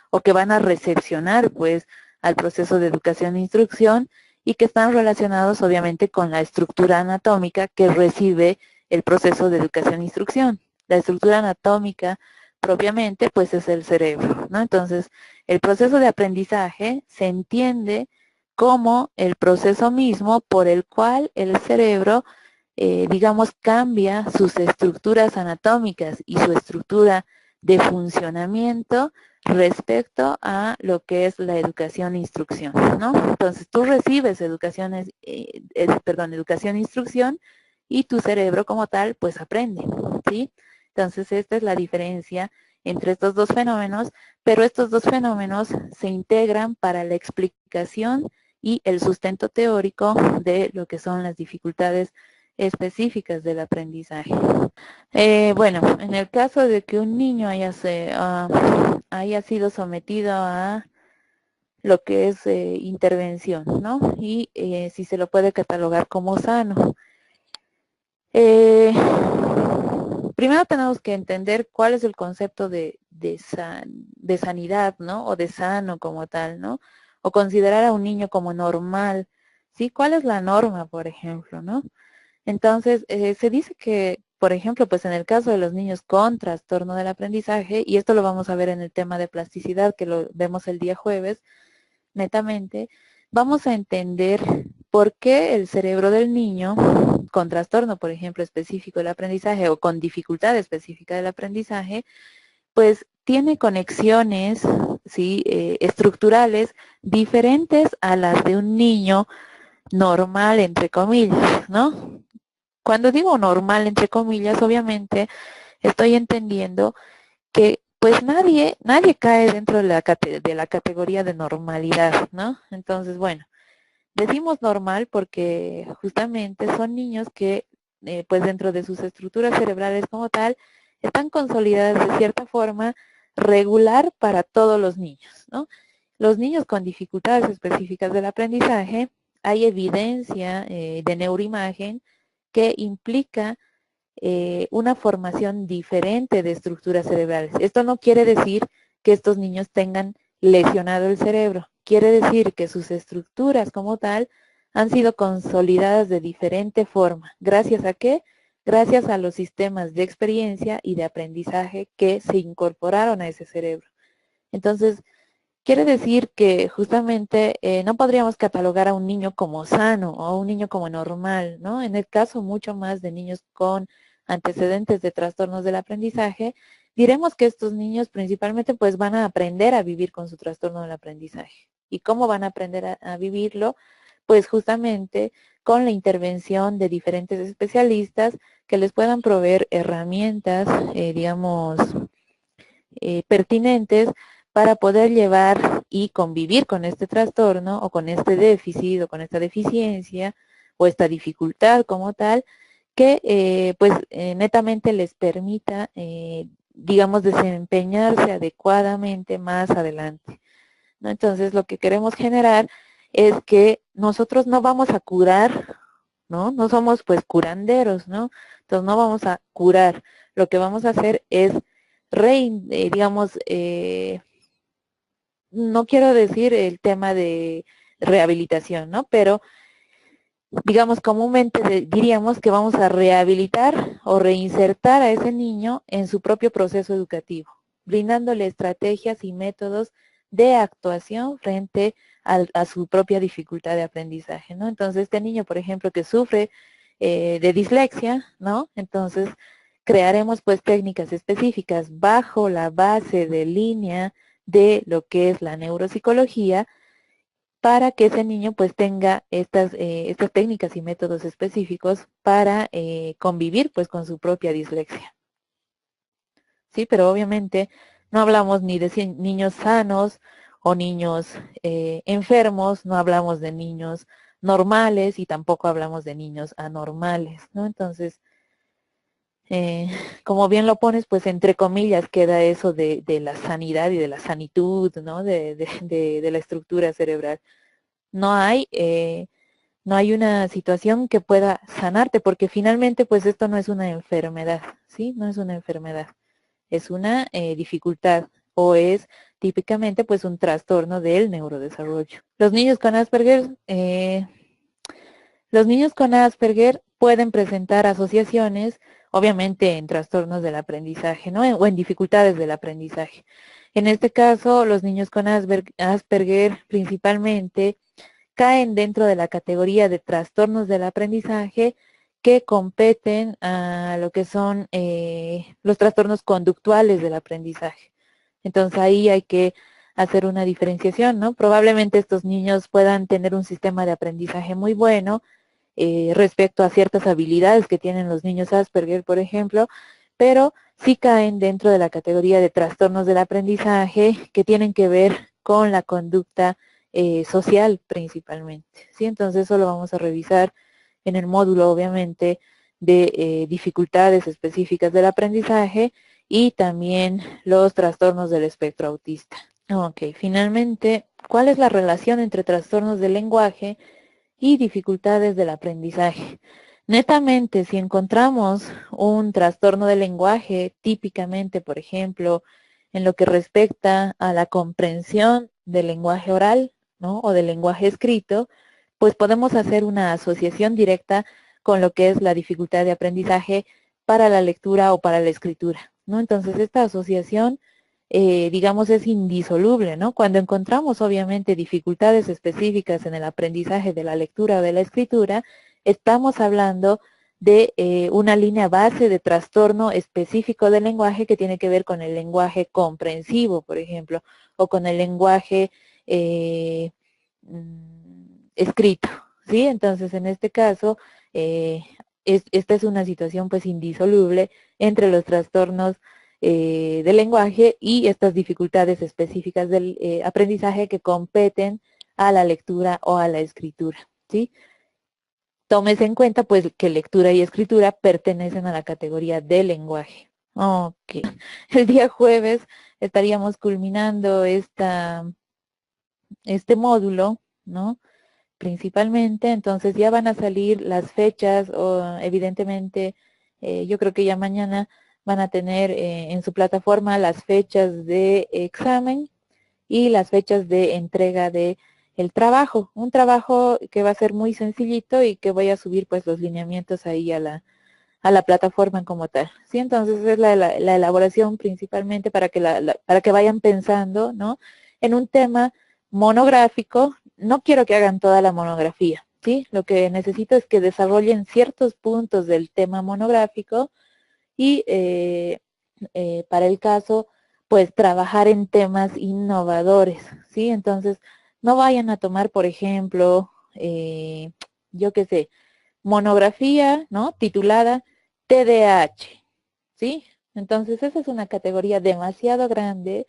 o que van a recepcionar, pues, al proceso de educación e instrucción y que están relacionados, obviamente, con la estructura anatómica que recibe el proceso de educación e instrucción. La estructura anatómica propiamente, pues, es el cerebro, ¿no? Entonces, el proceso de aprendizaje se entiende como el proceso mismo por el cual el cerebro, digamos, cambia sus estructuras anatómicas y su estructura de funcionamiento respecto a lo que es la educación e instrucción, ¿no? Entonces tú recibes educación e instrucción y tu cerebro como tal pues aprende, ¿sí? Entonces esta es la diferencia entre estos dos fenómenos, pero estos dos fenómenos se integran para la explicación y el sustento teórico de lo que son las dificultades específicas del aprendizaje. Bueno, en el caso de que un niño haya sido sometido a lo que es intervención, ¿no? Y si se lo puede catalogar como sano. Primero tenemos que entender cuál es el concepto de sanidad, ¿no? O de sano como tal, ¿no? O considerar a un niño como normal, ¿sí? ¿Cuál es la norma, por ejemplo, no? Entonces, se dice que, por ejemplo, pues en el caso de los niños con trastorno del aprendizaje, y esto lo vamos a ver en el tema de plasticidad, que lo vemos el día jueves, netamente, vamos a entender por qué el cerebro del niño con trastorno, por ejemplo, específico del aprendizaje o con dificultad específica del aprendizaje, pues tiene conexiones, ¿sí? Estructurales diferentes a las de un niño normal, entre comillas, ¿no? Cuando digo normal, entre comillas, obviamente estoy entendiendo que pues nadie cae dentro de la categoría de normalidad, ¿no? Entonces, bueno, decimos normal porque justamente son niños que pues dentro de sus estructuras cerebrales como tal, están consolidadas de cierta forma regular para todos los niños, ¿no? Los niños con dificultades específicas del aprendizaje, hay evidencia de neuroimagen que implica una formación diferente de estructuras cerebrales. Esto no quiere decir que estos niños tengan lesionado el cerebro. Quiere decir que sus estructuras como tal han sido consolidadas de diferente forma. ¿Gracias a qué? Gracias a los sistemas de experiencia y de aprendizaje que se incorporaron a ese cerebro. Entonces, quiere decir que justamente no podríamos catalogar a un niño como sano o a un niño como normal, ¿no? En el caso mucho más de niños con antecedentes de trastornos del aprendizaje, diremos que estos niños principalmente pues van a aprender a vivir con su trastorno del aprendizaje. ¿Y cómo van a aprender a vivirlo? Pues justamente con la intervención de diferentes especialistas que les puedan proveer herramientas, digamos, pertinentes para poder llevar y convivir con este trastorno o con este déficit o con esta deficiencia o esta dificultad como tal, que netamente les permita, digamos, desempeñarse adecuadamente más adelante, ¿no? Entonces, lo que queremos generar es que nosotros no vamos a curar, ¿no? No somos pues curanderos, ¿no? Entonces no vamos a curar. Lo que vamos a hacer es, digamos, no quiero decir el tema de rehabilitación, ¿no? Pero digamos comúnmente diríamos que vamos a rehabilitar o reinsertar a ese niño en su propio proceso educativo, brindándole estrategias y métodos de actuación frente a su propia dificultad de aprendizaje, ¿no? Entonces, este niño, por ejemplo, que sufre de dislexia, ¿no? Entonces, crearemos pues técnicas específicas bajo la base de línea de lo que es la neuropsicología, para que ese niño pues tenga estas técnicas y métodos específicos para convivir pues con su propia dislexia. Sí, pero obviamente no hablamos ni de niños sanos o niños enfermos, no hablamos de niños normales y tampoco hablamos de niños anormales, ¿no? Entonces, eh, como bien lo pones, pues entre comillas queda eso de la sanidad y de la sanitud, ¿no? De la estructura cerebral. No hay, no hay una situación que pueda sanarte, porque finalmente pues esto no es una enfermedad, ¿sí? No es una enfermedad, es una dificultad o es típicamente pues un trastorno del neurodesarrollo. Los niños con Asperger pueden presentar asociaciones, obviamente en trastornos del aprendizaje, ¿no? O en dificultades del aprendizaje. En este caso, los niños con Asperger principalmente caen dentro de la categoría de trastornos del aprendizaje que competen a lo que son los trastornos conductuales del aprendizaje. Entonces ahí hay que hacer una diferenciación, ¿no? Probablemente estos niños puedan tener un sistema de aprendizaje muy bueno respecto a ciertas habilidades que tienen los niños Asperger, por ejemplo, pero sí caen dentro de la categoría de trastornos del aprendizaje que tienen que ver con la conducta social principalmente, ¿sí? Entonces eso lo vamos a revisar en el módulo, obviamente, de dificultades específicas del aprendizaje y también los trastornos del espectro autista. Ok, finalmente, ¿cuál es la relación entre trastornos del lenguaje y dificultades del aprendizaje? Netamente, si encontramos un trastorno del lenguaje, típicamente, por ejemplo, en lo que respecta a la comprensión del lenguaje oral, ¿no? O del lenguaje escrito, pues podemos hacer una asociación directa con lo que es la dificultad de aprendizaje para la lectura o para la escritura, ¿no? Entonces, esta asociación, digamos, es indisoluble, ¿no? Cuando encontramos, obviamente, dificultades específicas en el aprendizaje de la lectura o de la escritura, estamos hablando de una línea base de trastorno específico del lenguaje que tiene que ver con el lenguaje comprensivo, por ejemplo, o con el lenguaje escrito, ¿sí? Entonces, en este caso, esta es una situación pues indisoluble entre los trastornos del lenguaje y estas dificultades específicas del aprendizaje que competen a la lectura o a la escritura, ¿sí? Tómese en cuenta pues que lectura y escritura pertenecen a la categoría de lenguaje. Ok, el día jueves estaríamos culminando este módulo, ¿no? Principalmente, entonces ya van a salir las fechas o evidentemente yo creo que ya mañana van a tener en su plataforma las fechas de examen y las fechas de entrega de el trabajo, un trabajo que va a ser muy sencillito y que voy a subir pues los lineamientos ahí a la plataforma como tal, ¿sí? Entonces es la elaboración principalmente para que, para que vayan pensando, ¿no? En un tema monográfico, no quiero que hagan toda la monografía, ¿sí? Lo que necesito es que desarrollen ciertos puntos del tema monográfico y para el caso, pues trabajar en temas innovadores, ¿sí? Entonces, no vayan a tomar, por ejemplo, yo qué sé, monografía, ¿no? Titulada TDAH, ¿sí? Entonces, esa es una categoría demasiado grande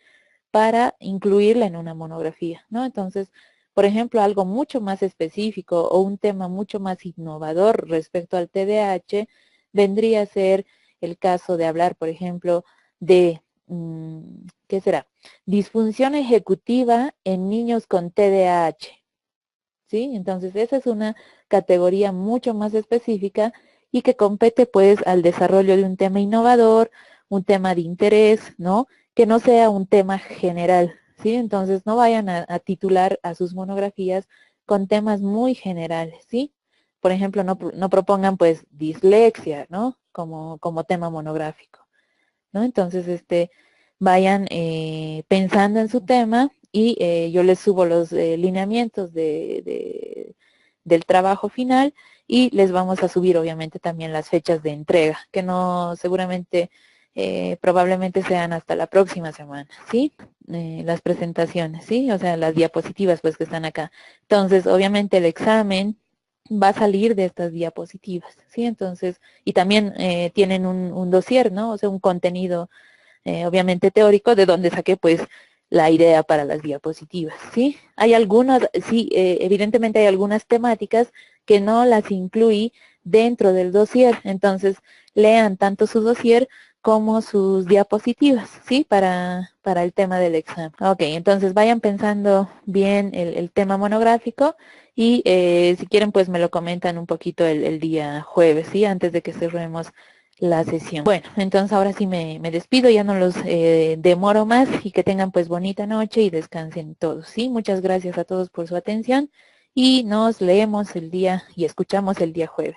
para incluirla en una monografía, ¿no? Entonces, por ejemplo, algo mucho más específico o un tema mucho más innovador respecto al TDAH vendría a ser el caso de hablar, por ejemplo, de, ¿qué será? Disfunción ejecutiva en niños con TDAH, ¿sí? Entonces, esa es una categoría mucho más específica y que compete pues al desarrollo de un tema innovador, un tema de interés, ¿no? Que no sea un tema general, ¿sí? Entonces, no vayan a titular a sus monografías con temas muy generales, ¿sí? Por ejemplo, no propongan pues dislexia, ¿no? Como tema monográfico, ¿no? Entonces, vayan pensando en su tema y yo les subo los lineamientos del trabajo final y les vamos a subir obviamente también las fechas de entrega, que no seguramente probablemente sean hasta la próxima semana, ¿sí? Las presentaciones, ¿sí? O sea, las diapositivas pues que están acá. Entonces, obviamente el examen va a salir de estas diapositivas, ¿sí? Entonces, y también tienen un dossier, ¿no? O sea, un contenido obviamente teórico, de donde saqué pues la idea para las diapositivas, ¿sí? Hay algunas, sí, evidentemente hay algunas temáticas que no las incluí dentro del dossier, entonces lean tanto su dossier como sus diapositivas, ¿sí? Para el tema del examen. Ok, entonces vayan pensando bien el tema monográfico y si quieren pues me lo comentan un poquito el día jueves, ¿sí? Antes de que cerremos la sesión. Bueno, entonces ahora sí me despido, ya no los demoro más y que tengan pues bonita noche y descansen todos, ¿sí? Muchas gracias a todos por su atención y nos leemos el día y escuchamos el día jueves.